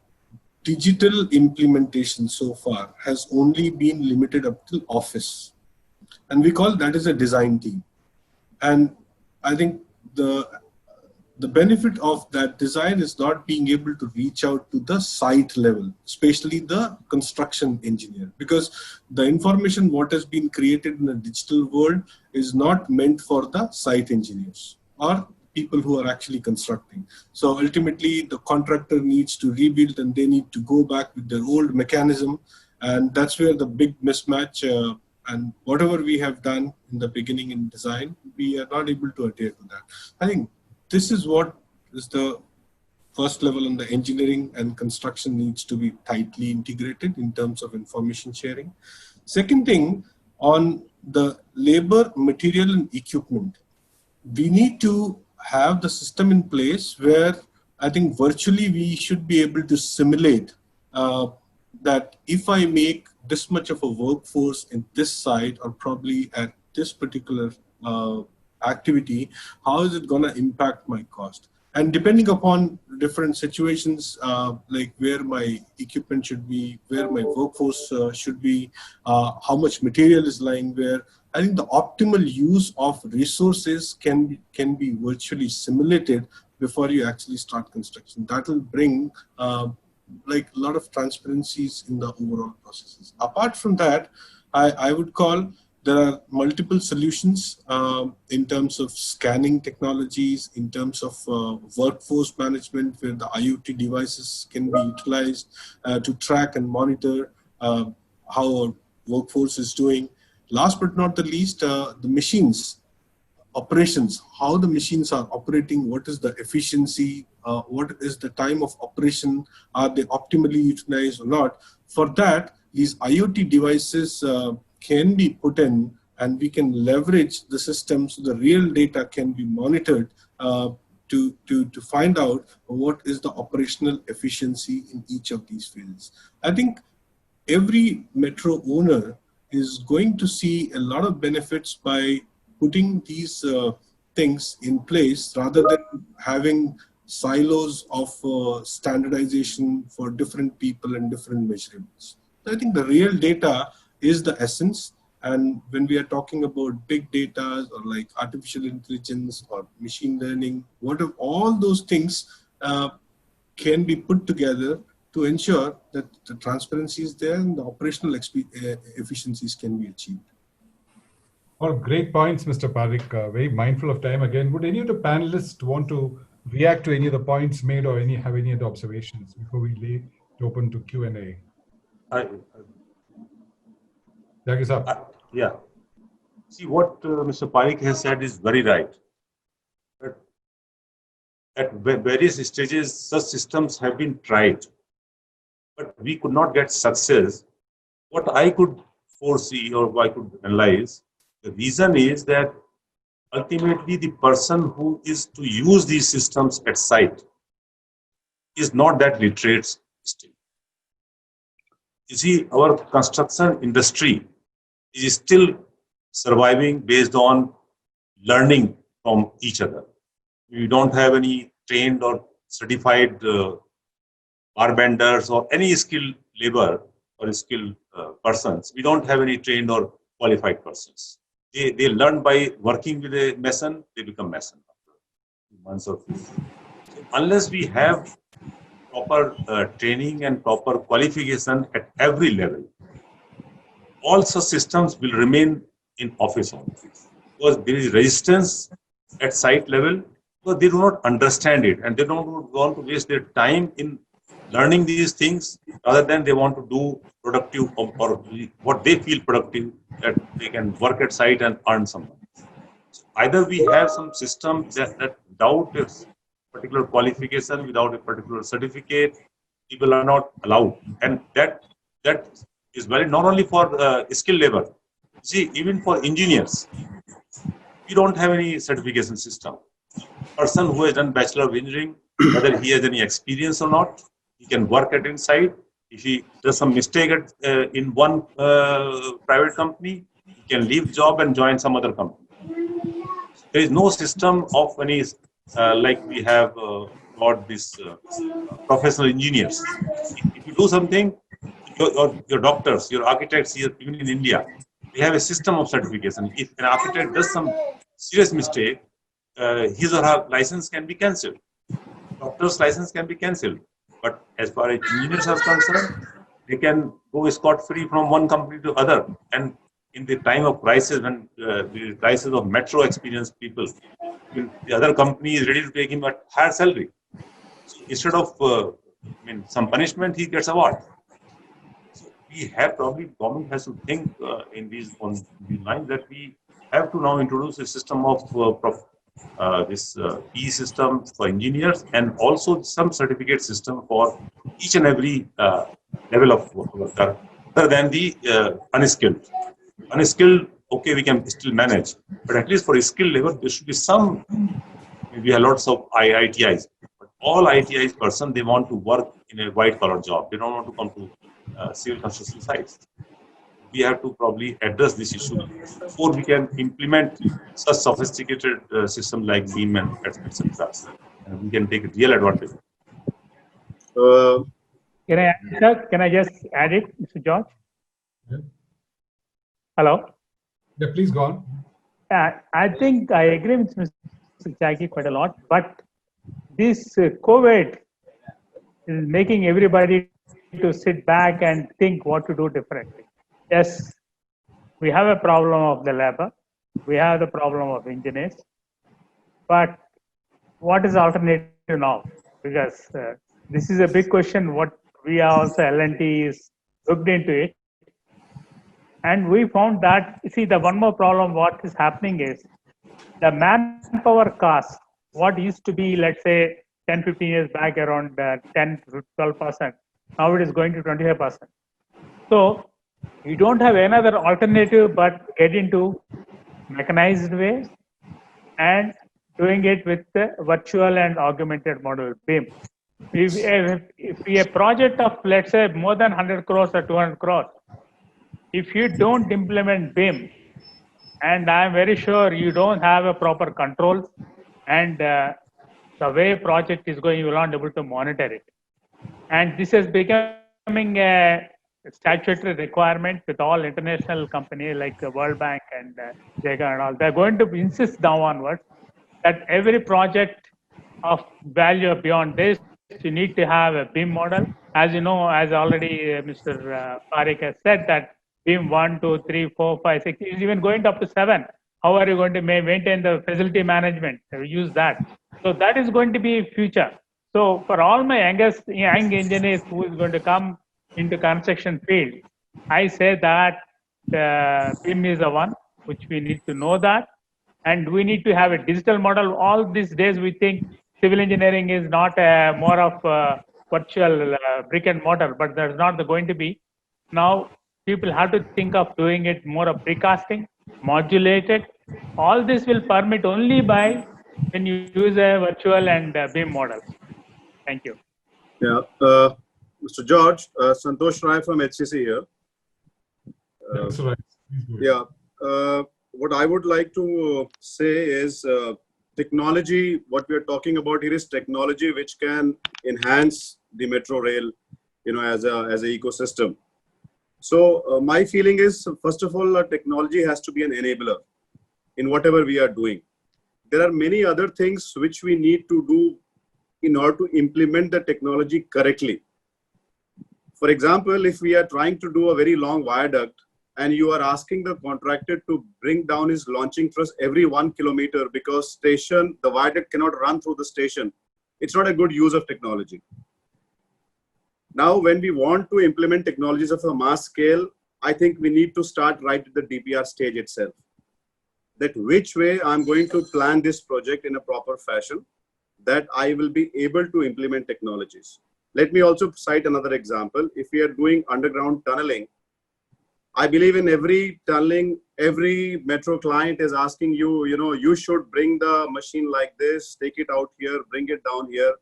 digital implementation so far has only been limited up to office. And we call that as a design team. And I think the benefit of that design is not being able to reach out to the site level, especially the construction engineer, because the information what has been created in the digital world is not meant for the site engineers or people who are actually constructing. So ultimately the contractor needs to rebuild and they need to go back with their old mechanism. And that's where the big mismatch and whatever we have done in the beginning in design, we are not able to adhere to that. I think this is what is the first level in the engineering and construction needs to be tightly integrated in terms of information sharing. Second thing, on the labor, material and equipment, we need to have the system in place where I think virtually we should be able to simulate that if I make this much of a workforce in this site or probably at this particular activity, how is it going to impact my cost? And depending upon different situations, like where my equipment should be, where my workforce should be, how much material is lying where, I think the optimal use of resources can be virtually simulated before you actually start construction. That will bring like a lot of transparencies in the overall processes. Apart from that, I would call there are multiple solutions in terms of scanning technologies, in terms of workforce management, where the IoT devices can be utilized to track and monitor how our workforce is doing. Last but not the least, the machines, operations, how the machines are operating, what is the efficiency, what is the time of operation, are they optimally utilized or not. For that, these IoT devices can be put in and we can leverage the system so the real data can be monitored to find out what is the operational efficiency in each of these fields. I think every metro owner is going to see a lot of benefits by putting these things in place rather than having silos of standardization for different people and different measurements. So I think the real data is the essence. And when we are talking about big data or like artificial intelligence or machine learning, what if all those things can be put together to ensure that the transparency is there and the operational efficiencies can be achieved. All great points, Mr. Parikh. Very mindful of time again. Would any of the panelists want to react to any of the points made or have any other observations before we lay it open to Q&A? Yeah. See, what Mr. Parikh has said is very right. But at various stages, such systems have been tried, but we could not get success. What I could foresee or I could analyze, the reason is that ultimately the person who is to use these systems at site is not that literate still. You see, our construction industry is still surviving based on learning from each other. We don't have any trained or certified barbenders or any skilled labor or skilled persons. We don't have any trained or qualified persons. They learn by working with a mason, they become mason after months or few. So unless we have proper training and proper qualification at every level, all such systems will remain in office only. Because there is resistance at site level, because they do not understand it and they don't want to waste their time in learning these things rather than they want to do productive or what they feel productive, that they can work at site and earn some money. So either we have some system that without a particular qualification, without a particular certificate, people are not allowed. And that is valid not only for skilled labor. See, even for engineers, we don't have any certification system. Person who has done Bachelor of Engineering, whether he has any experience or not, he can work at inside. If he does some mistake in one private company, he can leave job and join some other company. There is no system of any like we have got these professional engineers. If you do something, your doctors, your architects here, even in India, we have a system of certification. If an architect does some serious mistake, his or her license can be cancelled. Doctor's license can be cancelled. But as far as engineers are concerned, they can go scot-free from one company to other. And in the time of crisis, when the crisis of metro experienced people, the other company is ready to take him at higher salary. So instead of some punishment, he gets award. So we have probably government has to think in these lines that we have to now introduce a system of this PE system for engineers and also some certificate system for each and every level of worker other than the unskilled. Unskilled, okay, we can still manage, but at least for skilled labor, there should be some. We have lots of ITIs, but all ITIs person, they want to work in a white collar job. They don't want to come to civil construction sites. We have to probably address this issue before we can implement such sophisticated systems like BIM and etc. And we can take real advantage. Can I just add it, Mr. George? Yeah. Hello? Yeah, please go on. I think I agree with Mr. Jackie quite a lot, but this COVID is making everybody to sit back and think what to do differently. Yes, we have a problem of the labor, we have the problem of engineers, but what is the alternative now? Because this is a big question, what we are also, L&T is looked into it. And we found that, see, the one more problem, what is happening is the manpower cost, what used to be, let's say, 10, 15 years back around 10 to 12%, now it is going to 25%. So, you don't have another alternative but get into mechanized ways and doing it with the virtual and augmented model BIM. If a project of, let's say, more than 100 crores or 200 crores, if you don't implement BIM, and I'm very sure you don't have a proper controls, and the way project is going, you will not be able to monitor it. And this is becoming a statutory requirement with all international companies like the World Bank and JICA and all. They're going to insist down onwards that every project of value beyond this, you need to have a BIM model. As you know, as already Mr. Parikh has said, that BIM 1, 2, 3, 4, 5, 6 is even going up to 7. How are you going to maintain the facility management? Use that. So that is going to be future. So for all my young engineers who is going to come into construction field, I say that BIM is the one which we need to know that, and we need to have a digital model. All these days we think civil engineering is not more of virtual brick and mortar, but that's not going to be. Now people have to think of doing it more of precasting, modulated. All this will permit only by when you use a virtual and BIM model. Thank you. Yeah, Mr. George, Santosh Rai from HCC here. That's right. Yeah, what I would like to say is technology, what we are talking about here is technology which can enhance the metro rail, as an ecosystem. So my feeling is, first of all, technology has to be an enabler in whatever we are doing. There are many other things which we need to do in order to implement the technology correctly. For example, if we are trying to do a very long viaduct and you are asking the contractor to bring down his launching truss every 1 kilometer because the viaduct cannot run through the station, it's not a good use of technology. Now, when we want to implement technologies of a mass scale, I think we need to start right at the DPR stage itself. That which way I'm going to plan this project in a proper fashion, that I will be able to implement technologies. Let me also cite another example. If we are doing underground tunneling, I believe in every tunneling, every metro client is asking you, you should bring the machine like this, take it out here, bring it down here.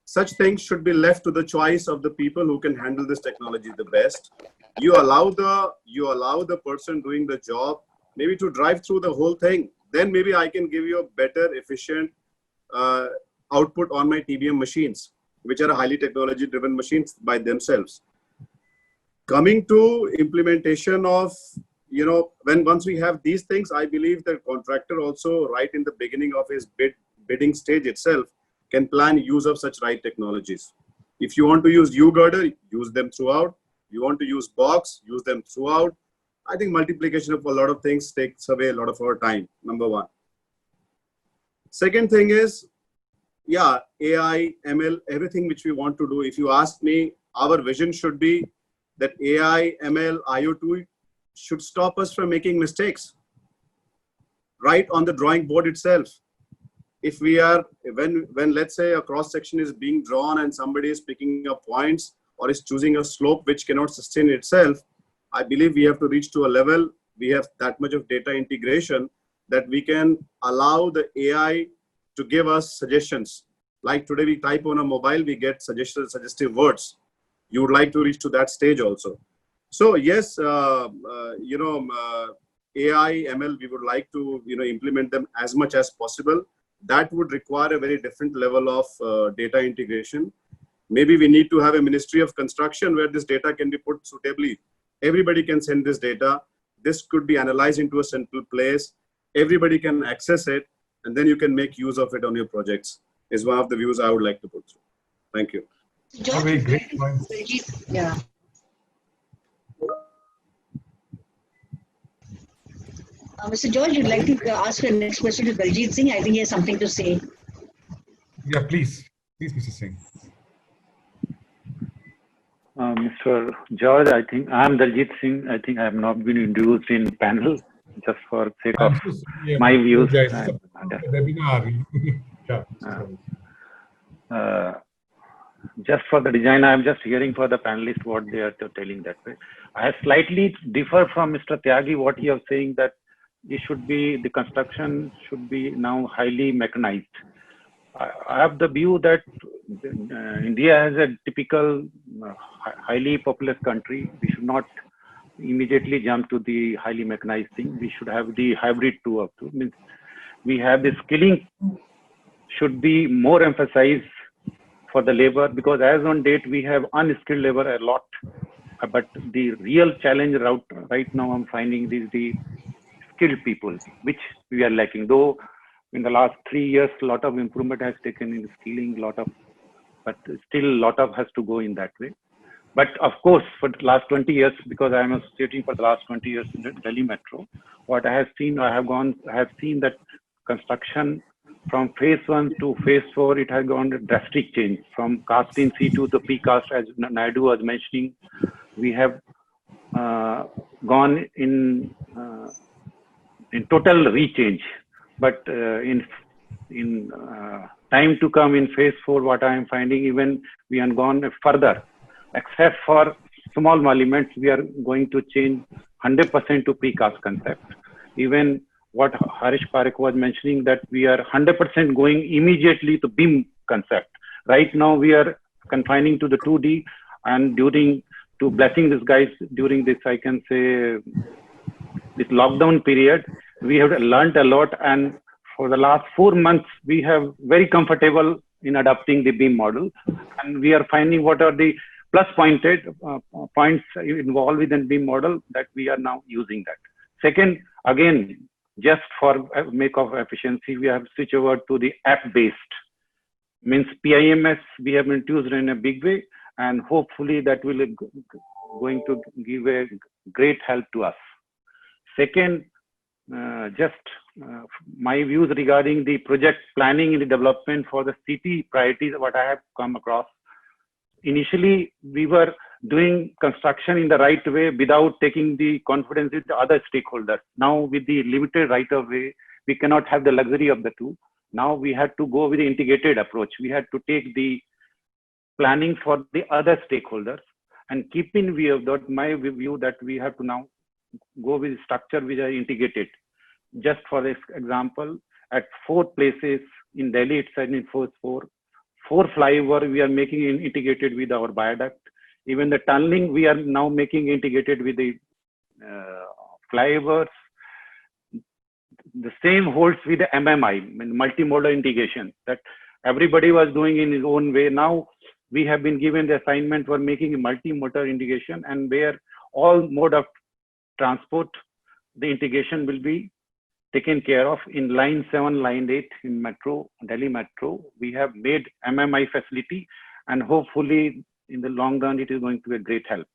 Such things should be left to the choice of the people who can handle this technology the best. You allow the person doing the job maybe to drive through the whole thing. Then maybe I can give you a better, efficient output on my TBM machines, which are highly technology driven machines by themselves. Coming to implementation of, once we have these things, I believe the contractor also right in the beginning of his bidding stage itself can plan use of such right technologies. If you want to use U-girder, use them throughout. You want to use box, use them throughout. I think multiplication of a lot of things takes away a lot of our time, number one. Second thing is, yeah, AI, ML, everything which we want to do. If you ask me, our vision should be that AI, ML, IoT should stop us from making mistakes right on the drawing board itself. If we are, when let's say a cross section is being drawn and somebody is picking up points or is choosing a slope which cannot sustain itself, I believe we have to reach to a level, we have that much of data integration that we can allow the AI to give us suggestions. Like today we type on a mobile, we get suggestive words. You would like to reach to that stage also. So yes, AI, ML, we would like to implement them as much as possible. That would require a very different level of data integration. Maybe we need to have a Ministry of Construction where this data can be put suitably. Everybody can send this data. This could be analyzed into a central place. Everybody can access it, and then you can make use of it on your projects, is one of the views I would like to put through. Thank you. A very great point. Yeah. Mr. George, you'd like to ask the next question to Daljit Singh. I think he has something to say. Yeah, please. Please, Mr. Singh. Mr. George, I think I'm Daljit Singh. I think I have not been introduced in panel just for sake of my views. Webinar. Just for the design, I'm just hearing for the panelists what they are telling that way. I slightly differ from Mr. Tyagi what he was saying that the construction should be now highly mechanized. I have the view that India is a typical highly populous country. We should not immediately jump to the highly mechanized thing. We should have the hybrid 2 of 2. Means we have the skilling should be more emphasized for the labor, because as on date we have unskilled labor a lot. But the real challenge right now I'm finding is the skilled people, which we are lacking. Though in the last 3 years, a lot of improvement has taken in skilling, but still a lot of has to go in that way. But of course, for the last 20 years, because I am associating for the last 20 years in the Delhi Metro, what I have seen, I have seen that construction from phase 1 to phase 4, it has gone a drastic change from cast in situ to precast, as Naidu was mentioning. We have gone in total rechange, but in time to come in phase 4, what I am finding, even we have gone further. Except for small elements, we are going to change 100% to precast concept. Even what Harish Parekh was mentioning, that we are 100% going immediately to beam concept. Right now, we are confining to the 2D, and to blessing these guys during this, I can say, this lockdown period, we have learned a lot. And for the last 4 months, we have very comfortable in adopting the beam model. And we are finding what are the plus points involved within beam model that we are now using that. Second, again, just for make of efficiency, we have switched over to the app-based. Means PIMS we have introduced in a big way, and hopefully that will going to give a great help to us. Second, my views regarding the project planning and the development for the city priorities, what I have come across. Initially, we were doing construction in the right way without taking the confidence with the other stakeholders. Now, with the limited right of way, we cannot have the luxury of the two. Now, we had to go with the integrated approach. We had to take the planning for the other stakeholders, and keep in view of that, my view that we have to now go with structure which are integrated. Just for this example, at 4 places in Delhi itself, in phase 4 flyover we are making integrated with our viaduct. Even the tunneling we are now making integrated with the flyovers. The same holds with the MMI, multimodal integration, that everybody was doing in his own way. Now we have been given the assignment for making a multimodal integration, and where all mode of transport, the integration will be taken care of in line 7, line 8 in Metro, Delhi Metro. We have made MMI facility, and hopefully in the long run, it is going to be a great help.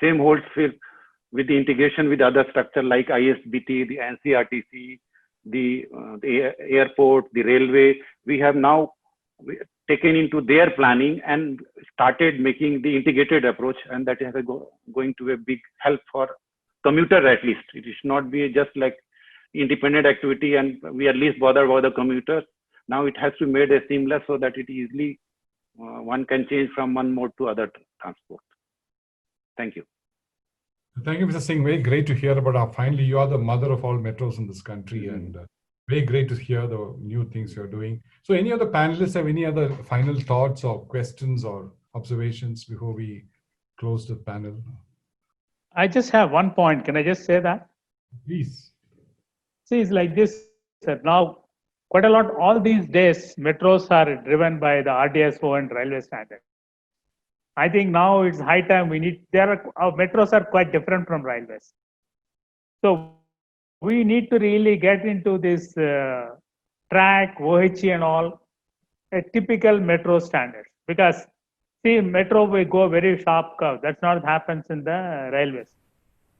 Same holds with the integration with other structure like ISBT, the NCRTC, the airport, the railway. We have now taken into their planning and started making the integrated approach, and that is going to be a big help for commuter at least. It should not be just like independent activity and we at least bother about the commuters. Now it has to be made a seamless so that it easily one can change from one mode to other transport. Thank you. Thank you, Mr. Singh. Very great to hear about finally you are the mother of all metros in this country, and very great to hear the new things you're doing. So any other panelists have any other final thoughts or questions or observations before we close the panel? I just have one point. Can I just say that? Please. See, it's like this, sir. Now, quite a lot, all these days, metros are driven by the RDSO and railway standard. I think now it's high time our metros are quite different from railways. So we need to really get into this track, OHE and all, a typical metro standard. Because see, metro will go very sharp curve. That's not what happens in the railways.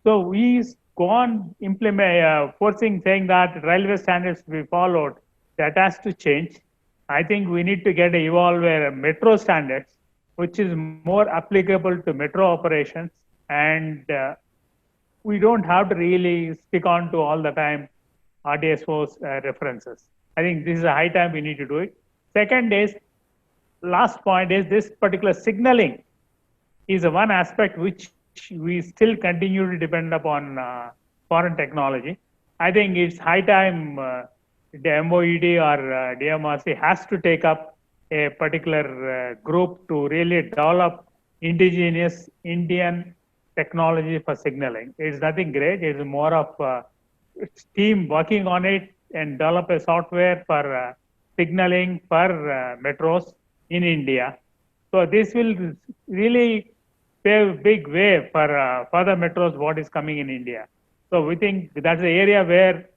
So we go on forcing, saying that railway standards to be followed. That has to change. I think we need to evolve a metro standards, which is more applicable to metro operations, and we don't have to really stick on to all the time RDSO's references. I think this is a high time we need to do it. Second is, last point is this particular signaling is one aspect which we still continue to depend upon foreign technology. I think it's high time the MOED or DMRC has to take up a particular group to really develop indigenous Indian technology for signaling. It's nothing great. It's more of team working on it and develop a software for signaling for metros in India. So this will really pave big way for further metros what is coming in India. So we think that's the area where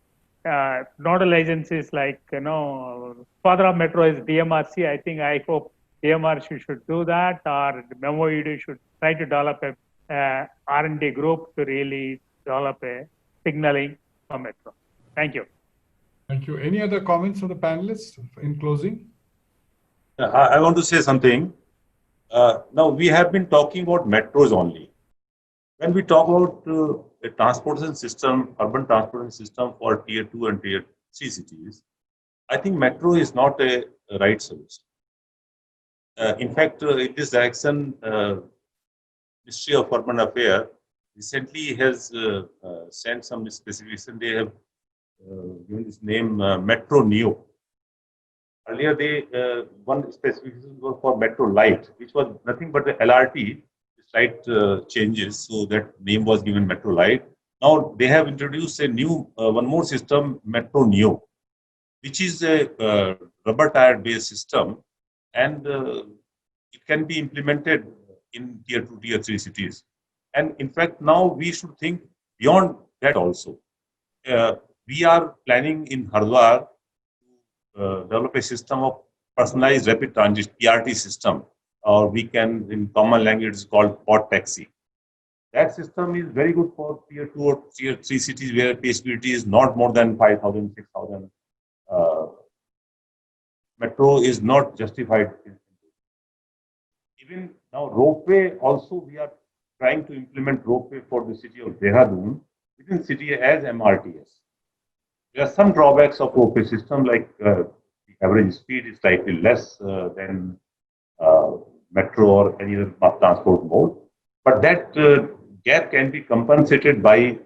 nodal agencies like, father of metro is DMRC. I hope DMRC should do that, or MoED should try to develop a R&D group to really develop a signaling for metro. Thank you. Thank you. Any other comments from the panelists in closing? I want to say something. Now, we have been talking about metros only. When we talk about a transportation system, urban transportation system for tier 2 and tier 3 cities, I think metro is not a right solution. In fact, in this direction, Ministry of Urban Affairs recently has sent some specification. They have given this name Metro Neo. Earlier, one specification was for Metro Light, which was nothing but the LRT. Slight changes, so that name was given Metro Light. Now they have introduced a new one more system, Metro Neo, which is a rubber tire based system, and it can be implemented in tier 2, tier 3 cities. And in fact, now we should think beyond that also. We are planning in Hardwar to develop a system of personalized rapid transit PRT system, or we can, in common language, it's called pod taxi. That system is very good for tier 2 or tier 3 cities where feasibility is not more than 5,000, 6,000. Metro is not justified. Even now, ropeway also, we are trying to implement ropeway for the city of Dehradun within city as MRTS. There are some drawbacks of ropeway system, like the average speed is slightly less than metro or any other transport mode, but that gap can be compensated by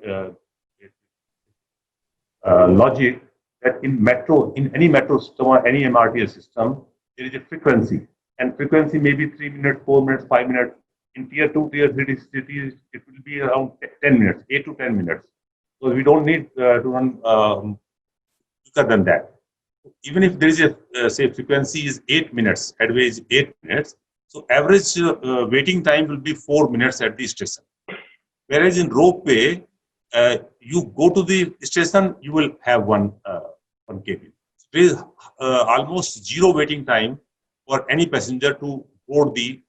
logic that in any metro system or any MRTS system, there is a frequency, and frequency may be 3 minutes, 4 minutes, 5 minutes. In tier 2, tier 3 cities, it will be around 10 minutes, 8 to 10 minutes. So we don't need to run quicker than that. Even if there is a, say, frequency is 8 minutes, headway is 8 minutes, so average waiting time will be 4 minutes at the station. Whereas in ropeway, you go to the station, you will have one kp. So there is almost zero waiting time for any passenger to board the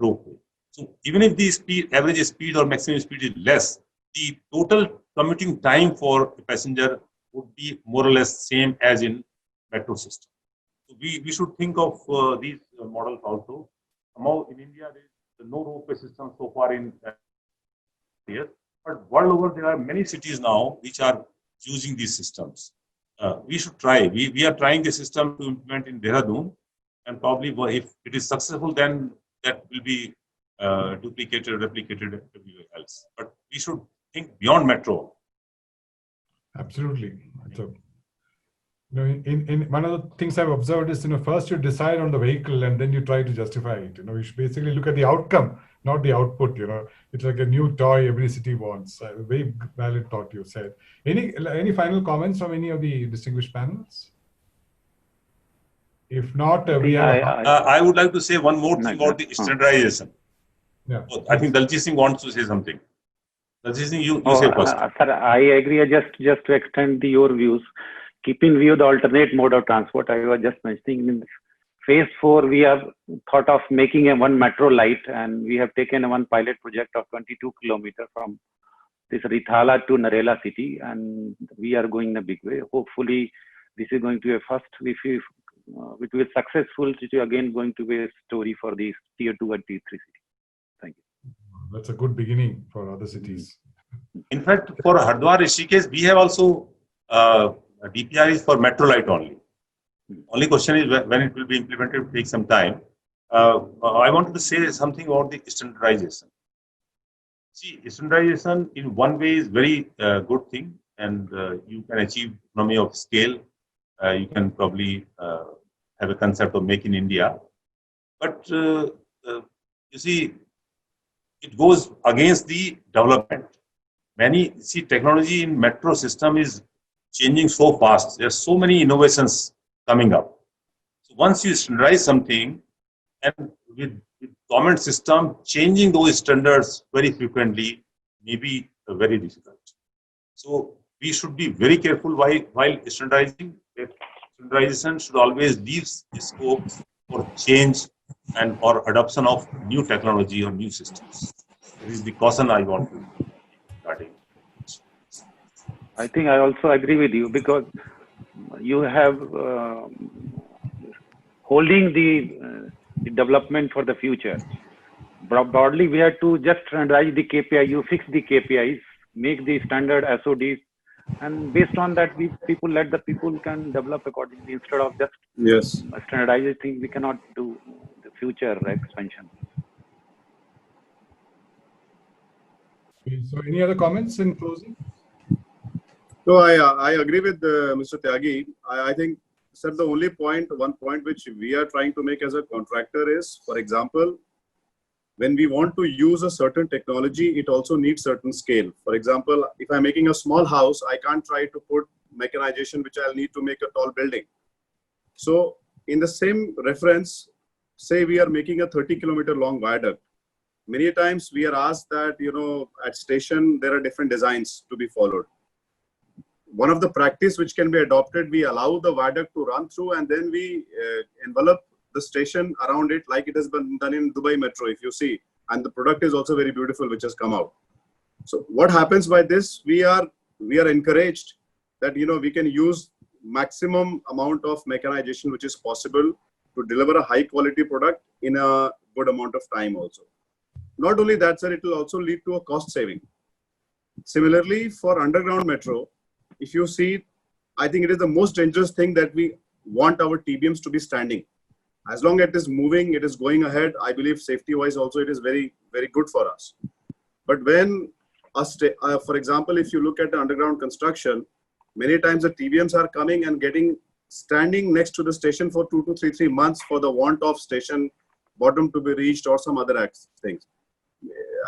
ropeway. So even if the average speed or maximum speed is less, the total commuting time for a passenger would be more or less same as in metro system. So we should think of these models also. Somehow in India, there is no ropeway system so far in here, but world over there are many cities now which are using these systems. We should try. We are trying the system to implement in Dehradun, and probably if it is successful, then that will be duplicated, replicated everywhere else. But we should think beyond metro. Absolutely. So, in one of the things I've observed is, first you decide on the vehicle and then you try to justify it. You should basically look at the outcome, not the output. It's like a new toy every city wants. A very valid thought you said. Any final comments from any of the distinguished panels? If not, I would like to say one more thing about the standardization. Yeah. I think Daljit Singh wants to say something. Daljit Singh, you say first. Sir, I agree. Just to extend your views, keep in view the alternate mode of transport. I was just mentioning in phase 4, we have thought of making a one metro light, and we have taken one pilot project of 22 kilometers from this Rithala to Narela city, and we are going in a big way. Hopefully, this is going to be a first. If it will be successful, it is again going to be a story for these tier 2 and tier 3 cities. Thank you. That's a good beginning for other cities. In fact, for Hardwar, Rishikesh, we have also DPR is for metro light only. Only question is when it will be implemented, it will take some time. I wanted to say something about the standardization. See, standardization in one way is very good thing, and you can achieve economy of scale. You can probably have a concept of Make in India. But you see, it goes against the development. Technology in metro system is changing so fast. There are so many innovations coming up. So once you standardize something, and with government system changing those standards very frequently, may be very difficult. So we should be very careful while standardizing. Standardization should always leave scope for change and or adoption of new technology or new systems. This is the caution I want to start. I think I also agree with you, because you have holding the development for the future. Broadly, we have to just standardize the KPI. You fix the KPIs, make the standard SODs, and based on that, let the people can develop accordingly instead of just standardizing things. We cannot do the future expansion. So, any other comments in closing? So I agree with Mr. Tyagi. I think, sir, the only one point which we are trying to make as a contractor is, for example, when we want to use a certain technology, it also needs certain scale. For example, if I'm making a small house, I can't try to put mechanization, which I'll need to make a tall building. So in the same reference, say we are making a 30-kilometer long viaduct. Many times we are asked that, at station, there are different designs to be followed. One of the practice which can be adopted, we allow the viaduct to run through and then we envelop the station around it, like it has been done in Dubai Metro, if you see. And the product is also very beautiful, which has come out. So what happens by this, we are encouraged that, we can use maximum amount of mechanization which is possible to deliver a high quality product in a good amount of time also. Not only that, sir, it will also lead to a cost saving. Similarly, for underground metro, if you see, I think it is the most dangerous thing that we want our TBMs to be standing. As long as it is moving, it is going ahead, I believe safety-wise also it is very, very good for us. But when, for example, if you look at the underground construction, many times the TBMs are coming and standing next to the station for 2 to 3 months for the want of station bottom to be reached or some other things.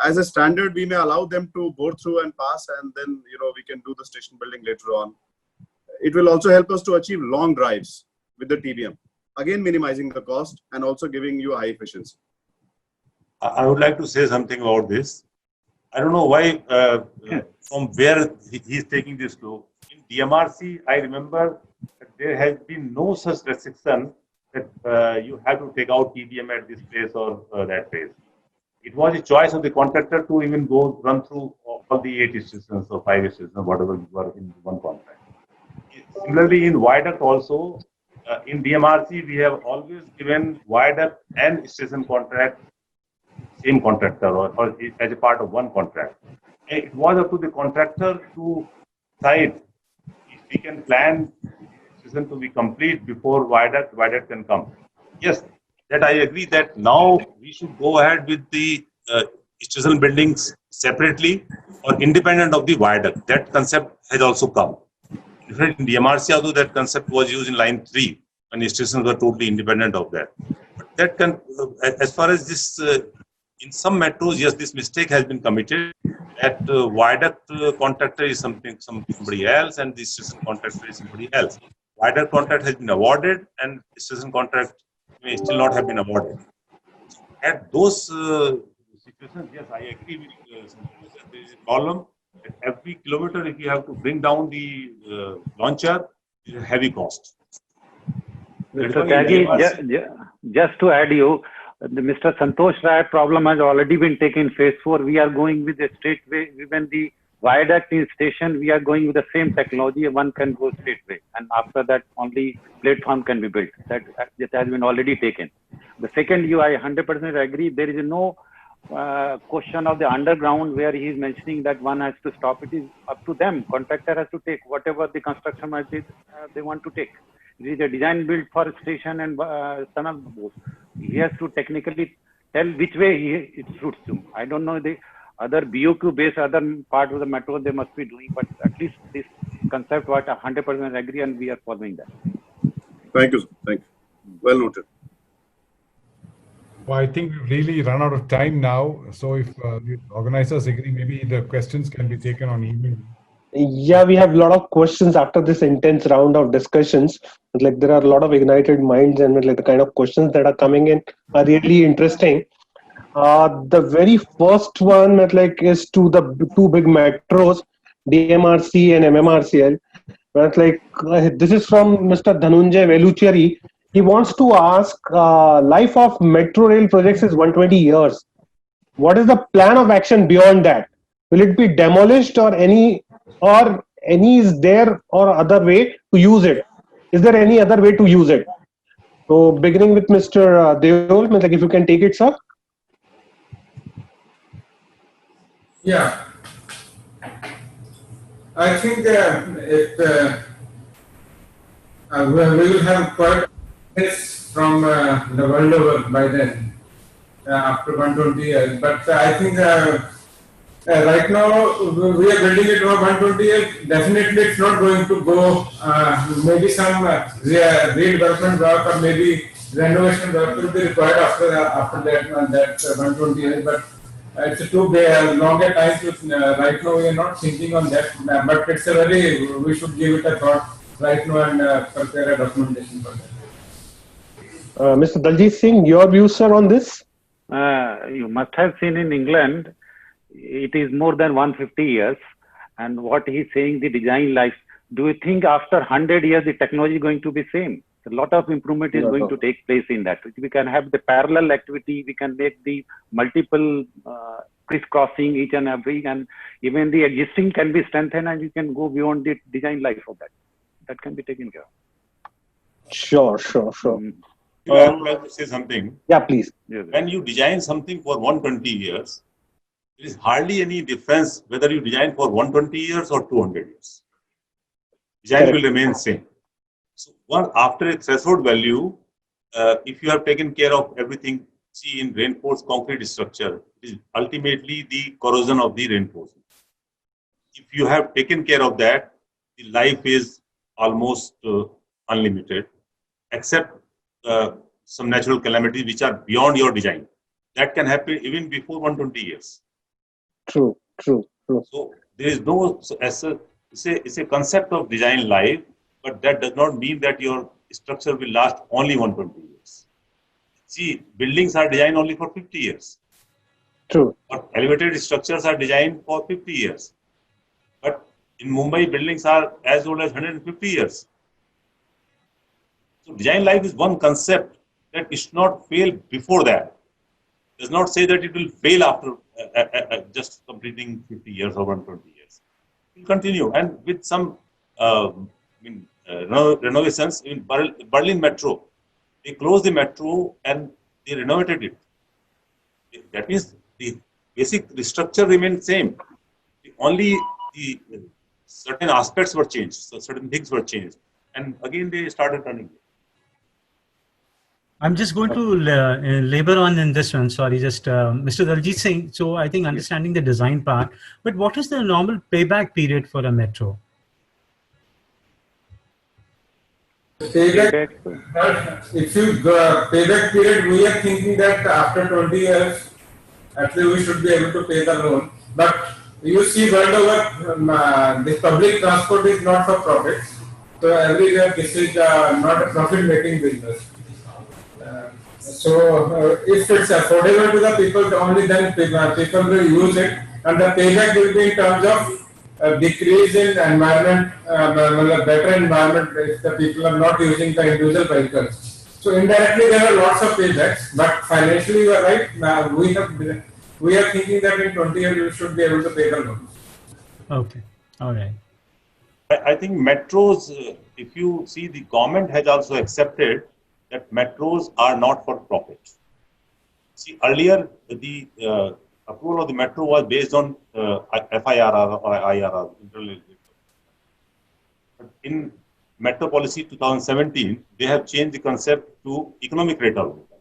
As a standard, we may allow them to bore through and pass, and then, we can do the station building later on. It will also help us to achieve long drives with the TBM. Again, minimizing the cost and also giving you a high efficiency. I would like to say something about this. I don't know why, from where he is taking this to. In DMRC, I remember that there has been no such restriction that you have to take out TBM at this place or that place. It was a choice of the contractor to even run through all the 8 stations or 5 stations, whatever were in one contract. Similarly, in viaduct also, in DMRC, we have always given viaduct and station contract, same contractor or as a part of one contract. It was up to the contractor to decide if we can plan station to be complete before viaduct can come. Yes, that I agree that now we should go ahead with the station buildings separately or independent of the viaduct. That concept has also come. In DMRC, although that concept was used in line 3, and stations were totally independent of that. But that can, as far as this, in some metros, yes, this mistake has been committed. That viaduct contractor is somebody else, and the station contractor is somebody else. Viaduct contract has been awarded, and station contract may still not have been awarded. At those situations, yes, I agree with there is a problem. At every kilometer, if you have to bring down the launcher, it is a heavy cost. Mr. Tyagi, just to add you, Mr. Santosh Rai problem has already been taken phase 4. We are going with a straightway. When the viaduct is station, we are going with the same technology. One can go straightway. And after that, only platform can be built. That has been already taken. The second, I 100% agree. There is no question of the underground where he is mentioning that one has to stop. It is up to them. Contractor has to take whatever the construction they want to take. It is a design build for station and tunnel both. He has to technically tell which way it suits him. I don't know the other BOQ based other part of the metro they must be doing, but at least this concept what 100% agree and we are following that. Thank you, sir. Thank you. Well noted. Well, I think we've really run out of time now. So if the organizers agree, maybe the questions can be taken on email. Yeah, we have a lot of questions after this intense round of discussions. Like there are a lot of ignited minds, and like the kind of questions that are coming in are really interesting. The very first one is to the two big metros, DMRC and MMRCL. This is from Mr. Dhanunjay Velucheri. He wants to ask, life of metro rail projects is 120 years. What is the plan of action beyond that? Will it be demolished or any is there or other way to use it? Is there any other way to use it? So beginning with Mr. Deol, like if you can take it, sir. Yeah, I think we will have quite this from the world over by then, after 120 years. But I think right now we are building it over 120 years. Definitely, it's not going to go. Maybe some redevelopment work or maybe renovation work will be required after that 120 years. But it's a too longer time to, right now we are not thinking on that, but it's a very, we should give it a thought right now and prepare a documentation for that. Mr. Daljit Singh, your views, sir, on this? You must have seen in England, it is more than 150 years. And what he's saying, the design life, do you think after 100 years, the technology is going to be same? A lot of improvement is going to take place in that. We can have the parallel activity, we can make the multiple crisscrossing each and every, and even the existing can be strengthened and you can go beyond the design life of that. That can be taken care of. Sure. I would like to say something. Yeah, please. When you design something for 120 years, there is hardly any difference whether you design for 120 years or 200 years. Design will remain same. So after a threshold value, if you have taken care of everything, see in reinforced concrete structure, it is ultimately the corrosion of the reinforcement. If you have taken care of that, the life is almost unlimited, except some natural calamities which are beyond your design. That can happen even before 120 years. True. So there is no, it's a concept of design life, but that does not mean that your structure will last only 120 years. See, buildings are designed only for 50 years. True. But elevated structures are designed for 50 years. But in Mumbai, buildings are as old as 150 years. So design life is one concept that it should not fail before that. It does not say that it will fail after just completing 50 years or 120 years. It will continue, and with some renovations in Berlin Metro, they closed the metro and they renovated it. That means the basic structure remained same. Only the certain aspects were changed, so certain things were changed, and again they started running. I'm just going to labor on in this one. Sorry, just Mr. Daljit Singh. So I think understanding the design part, but what is the normal payback period for a metro? Payback, if you payback period, we are thinking that after 20 years, actually we should be able to pay the loan. But you see, world over, the public transport is not for profit. So everywhere this is not a profit-making business. So if it's affordable to the people, only then people will use it, and the payback will be in terms of decrease in environment, better environment if the people are not using the individual vehicles. So indirectly there are lots of paybacks, but financially you are right. We are thinking that in 20 years you should be able to pay the loans. Okay, all right. I think metros, if you see, the government has also accepted that metros are not for profit. See, earlier the approval of the metro was based on FIRR or IRR. But in Metro Policy 2017, they have changed the concept to economic rate of return.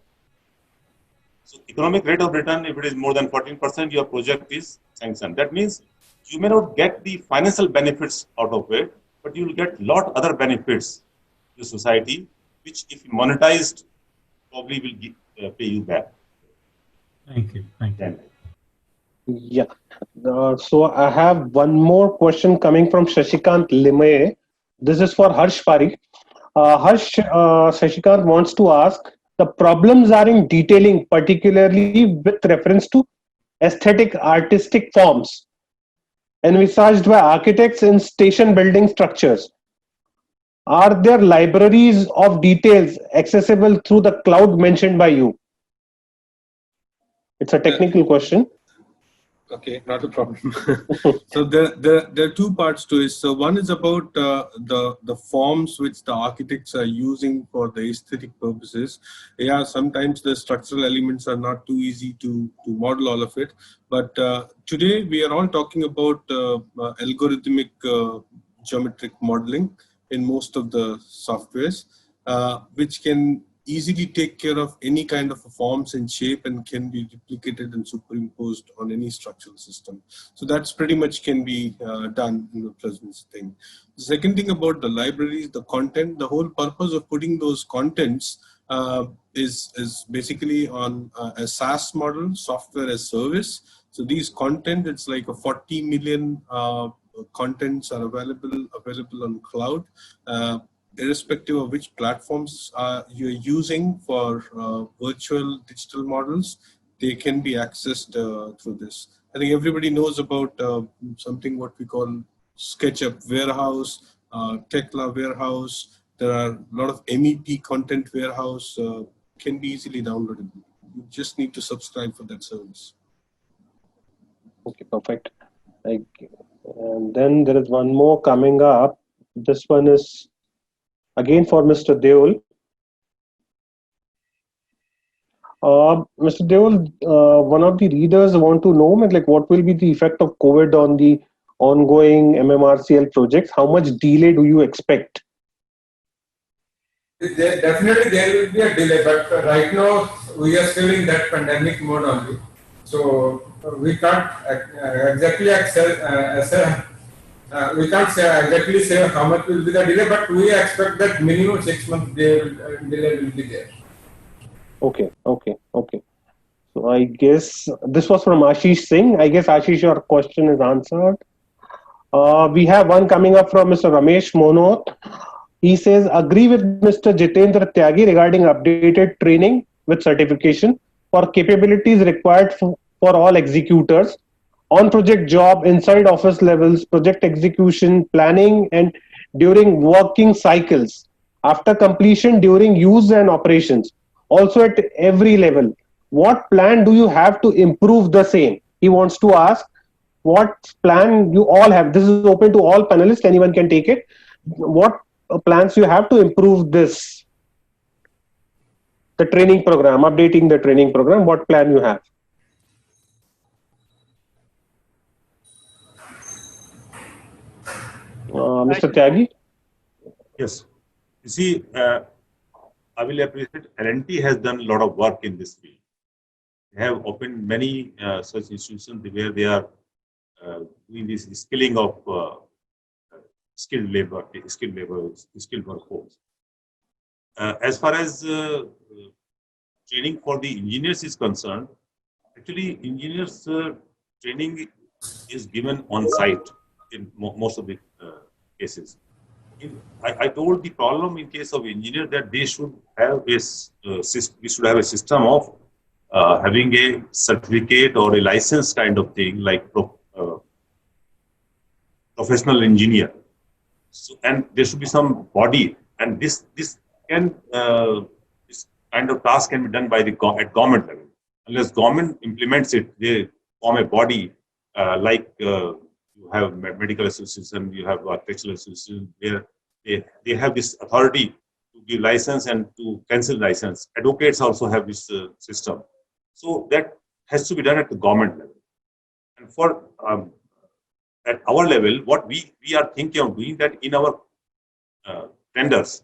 So economic rate of return, if it is more than 14%, your project is sanctioned. That means you may not get the financial benefits out of it, but you will get lot other benefits to society, which if monetized, probably will pay you back. Thank you. Thank you. Yeah. So I have one more question coming from Shashikant Limaye. This is for Harsh Parikh. Shashikant wants to ask, the problems are in detailing, particularly with reference to aesthetic artistic forms envisaged by architects in station building structures. Are there libraries of details accessible through the cloud mentioned by you? It's a technical question. Okay, not a problem. So there are two parts to it. So one is about the forms which the architects are using for the aesthetic purposes. Yeah, sometimes the structural elements are not too easy to model all of it. But today we are all talking about algorithmic geometric modeling in most of the softwares, which can easily take care of any kind of forms and shape and can be replicated and superimposed on any structural system. So that's pretty much can be done in the present thing. The second thing about the libraries, the content, the whole purpose of putting those contents is basically on a SaaS model, software as service. So these content, it's like a 40 million contents are available on cloud. Irrespective of which platforms you're using for virtual digital models, they can be accessed through this. I think everybody knows about something what we call SketchUp Warehouse, Tekla Warehouse. There are a lot of MEP content warehouse can be easily downloaded. You just need to subscribe for that service. Okay, perfect. And then there is one more coming up. This one is again for Mr. Deol. Mr. Deol, one of the readers want to know like what will be the effect of COVID on the ongoing MMRCL projects? How much delay do you expect? Definitely there will be a delay, but right now we are still in that pandemic mode only. So we can't exactly we can't exactly say how much will be the delay, but we expect that minimum 6 months delay will be there. Okay. So I guess this was from Ashish Singh. I guess Ashish, your question is answered. We have one coming up from Mr. Ramesh Monot. He says, agree with Mr. Jitendra Tyagi regarding updated training with certification for capabilities required for all executors on project job, inside office levels, project execution, planning, and during working cycles, after completion, during use and operations, also at every level. What plan do you have to improve the same? He wants to ask what plan you all have. This is open to all panelists, anyone can take it. What plans you have to improve this? The training program, updating the training program, what plan you have? Mr. Tyagi? Yes. You see, I will appreciate L&T has done a lot of work in this field. They have opened many such institutions where they are doing this skilling of skilled workforce. As far as training for the engineers is concerned, actually engineers training is given on site in most of the cases. I told the problem in case of engineer that they should have we should have a system of having a certificate or a license kind of thing like professional engineer. So, and there should be some body, and this kind of task can be done by the at government level. Unless government implements it, they form a body like you have medical association, you have architectural association, where they have this authority to give license and to cancel license. Advocates also have this system. So that has to be done at the government level. And for at our level, what we are thinking of doing that in our tenders,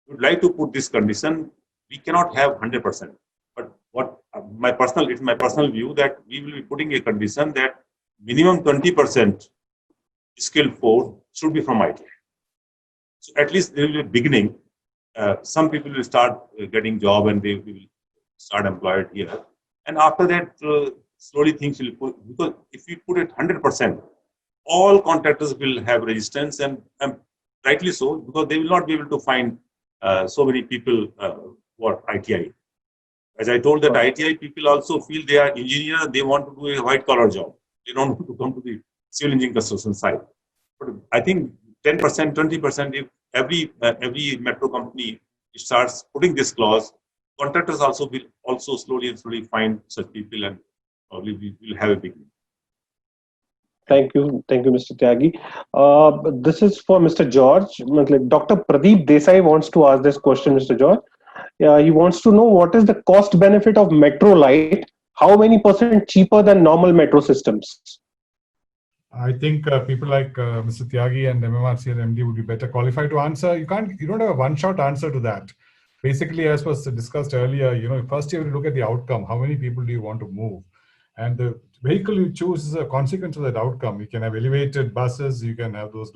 we would like to put this condition. We cannot have 100%. But what it's my personal view that we will be putting a condition that minimum 20% skilled force should be from IT. So at least there will be a beginning. Some people will start getting job and they will start employed here. and after that, slowly things will put, because if we put it 100%, all contractors will have resistance, and rightly so, because they will not be able to find so many people for ITI. As I told that ITI people also feel they are engineers, they want to do a white collar job. They don't want to come to the civil engineering construction side. But I think 10%, 20%, if every metro company starts putting this clause, contractors also will also slowly find such people, and probably we will have a big need. Thank you, Mr. Tyagi. This is for Mr. George. Dr. Pradeep Desai wants to ask this question, Mr. George. He wants to know what is the cost benefit of Metro Light? How many % cheaper than normal metro systems? I think people like Mr. Tyagi and MMRC and MD would be better qualified to answer. You don't have a one-shot answer to that. Basically, as was discussed earlier, first you have to look at the outcome. How many people do you want to move? And the vehicle you choose is a consequence of that outcome. You can have elevated buses, you can have those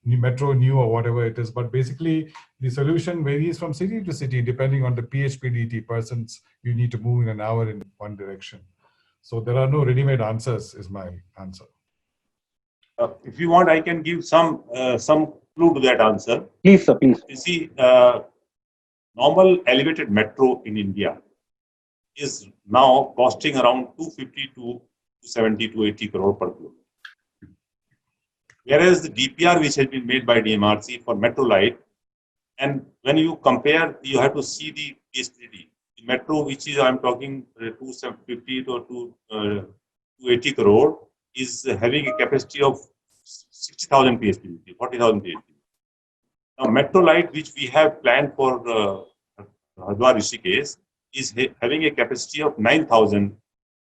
metro new or whatever it is. But basically, the solution varies from city to city depending on the PHPDT persons you need to move in an hour in one direction. So there are no ready-made answers, is my answer. If you want, I can give some clue to that answer. Please, sir, please. You see, normal elevated metro in India is now costing around 250 to 70 to 80 crore per kilometer. Whereas the DPR which has been made by DMRC for Metro Light, and when you compare, you have to see the PHPD. The metro, which is I'm talking 250 to 280 crore, is having a capacity of 60,000 PHPD, 40,000 PHPD. Now, Metro Light, which we have planned for Hardwar Rishikesh, is having a capacity of 9,000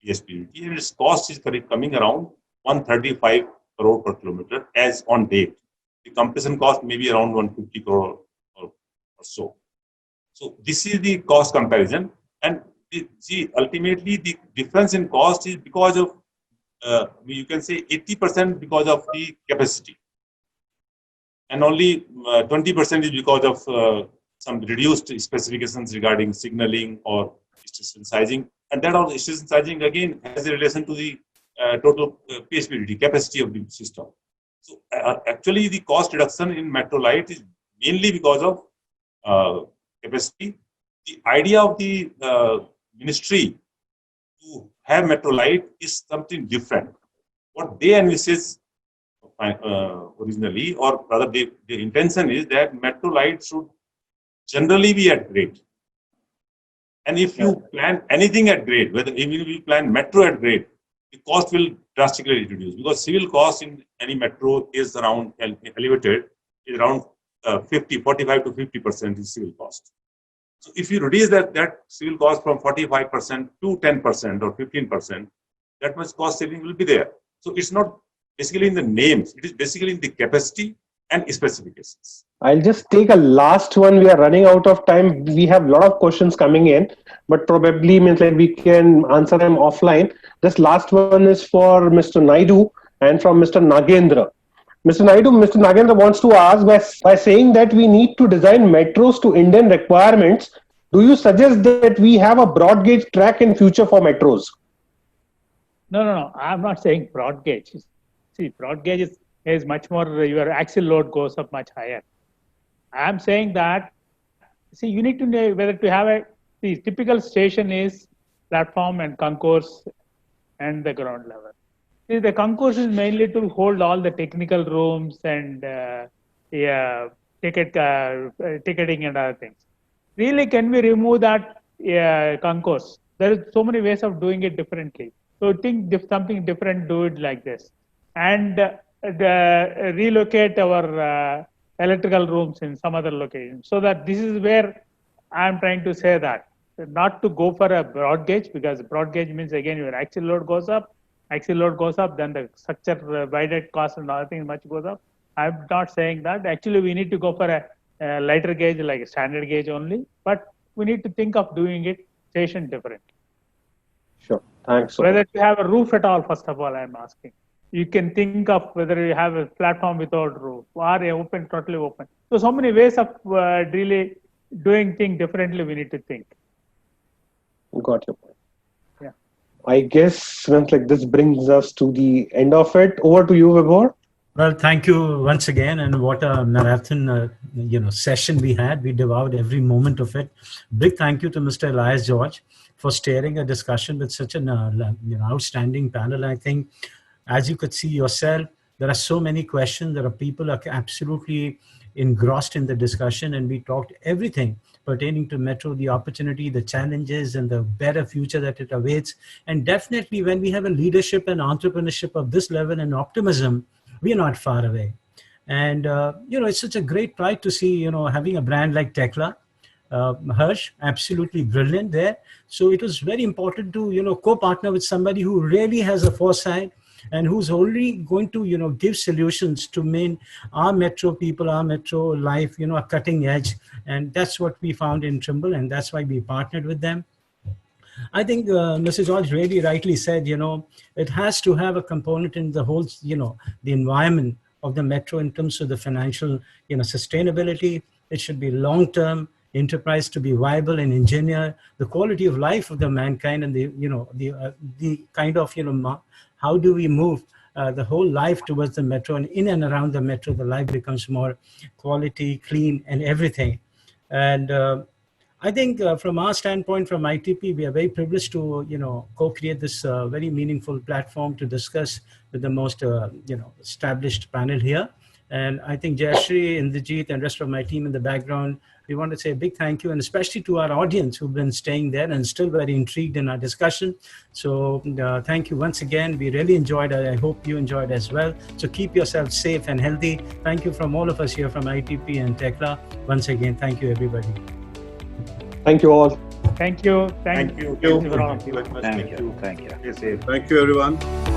PHPD, and its cost is coming around 135 crore per kilometer as on date. The compression cost may be around 150 crore or so. So this is the cost comparison, and see, ultimately the difference in cost is because of you can say 80% because of the capacity, and only 20% is because of some reduced specifications regarding signaling or station sizing, and that all station sizing again has a relation to the total PHPD capacity of the system. So actually, the cost reduction in Metro Light is mainly because of capacity. The idea of the ministry to have Metro Light is something different. What they envisage originally, or rather the intention is that Metro Light should generally be at grade. And if you plan anything at grade, whether even if you plan metro at grade, the cost will drastically reduce, because civil cost in any metro is around elevated, is around 45 to 50% is civil cost. So if you reduce that civil cost from 45% to 10% or 15%, that much cost saving will be there. So it's not basically in the names, it is basically in the capacity and specifications. I'll just take a last one. We are running out of time. We have a lot of questions coming in, but probably means that we can answer them offline. This last one is for Mr. Naidu and from Mr. Nagendra. Mr. Naidu, Mr. Nagendra wants to ask, by saying that we need to design metros to Indian requirements, do you suggest that we have a broad gauge track in future for metros? No. I'm not saying broad gauge. See, broad gauge is much more, your axle load goes up much higher. I'm saying that, see, you need to know whether to have the typical station is platform and concourse and the ground level. See, the concourse is mainly to hold all the technical rooms and ticketing and other things. Really, can we remove that concourse? There is so many ways of doing it differently. So think if something different, do it like this. And relocate our electrical rooms in some other location. So that this is where I'm trying to say that, not to go for a broad gauge, because broad gauge means again your axle load goes up, then the structure widened cost and other things much goes up. I'm not saying that. Actually, we need to go for a lighter gauge, like a standard gauge only, but we need to think of doing it station different. Sure, thanks. Whether to have a roof at all, first of all, I'm asking. You can think of whether you have a platform without roof or a open, totally open. So many ways of really doing things differently we need to think. Got your point. Yeah. I guess this brings us to the end of it. Over to you, Vibhor. Well, thank you once again, and what a marathon, session we had. We devoured every moment of it. Big thank you to Mr. Elias George for steering a discussion with such an outstanding panel. I think, as you could see yourself, there are so many questions. There are people who are absolutely engrossed in the discussion, and we talked everything pertaining to Metro, the opportunity, the challenges, and the better future that it awaits. And definitely, when we have a leadership and entrepreneurship of this level and optimism, we are not far away. And, it's such a great pride to see, having a brand like Tekla. Harsh, absolutely brilliant there. So it was very important to, co-partner with somebody who really has a foresight and who's only going to, give solutions to make our Metro people, our Metro life, a cutting edge. And that's what we found in Trimble, and that's why we partnered with them. I think Mr. George really rightly said, it has to have a component in the whole, the environment of the Metro in terms of the financial, sustainability. It should be long-term enterprise to be viable and engineer the quality of life of the mankind, and the kind of, how do we move the whole life towards the Metro, and in and around the Metro, the life becomes more quality, clean, and everything. And I think from our standpoint, from ITP, we are very privileged to, co-create this very meaningful platform to discuss with the most, established panel here. And I think Jayashree, Indrajit, and rest of my team in the background, we want to say a big thank you, and especially to our audience who've been staying there and still very intrigued in our discussion. So thank you once again. We really enjoyed it. I hope you enjoyed as well. So keep yourself safe and healthy. Thank you from all of us here from ITP and Tekla. Once again, thank you, everybody. Thank you all. Thank you. Thank you. Thank you. Thank you. Thank you. Stay safe. Thank you, everyone.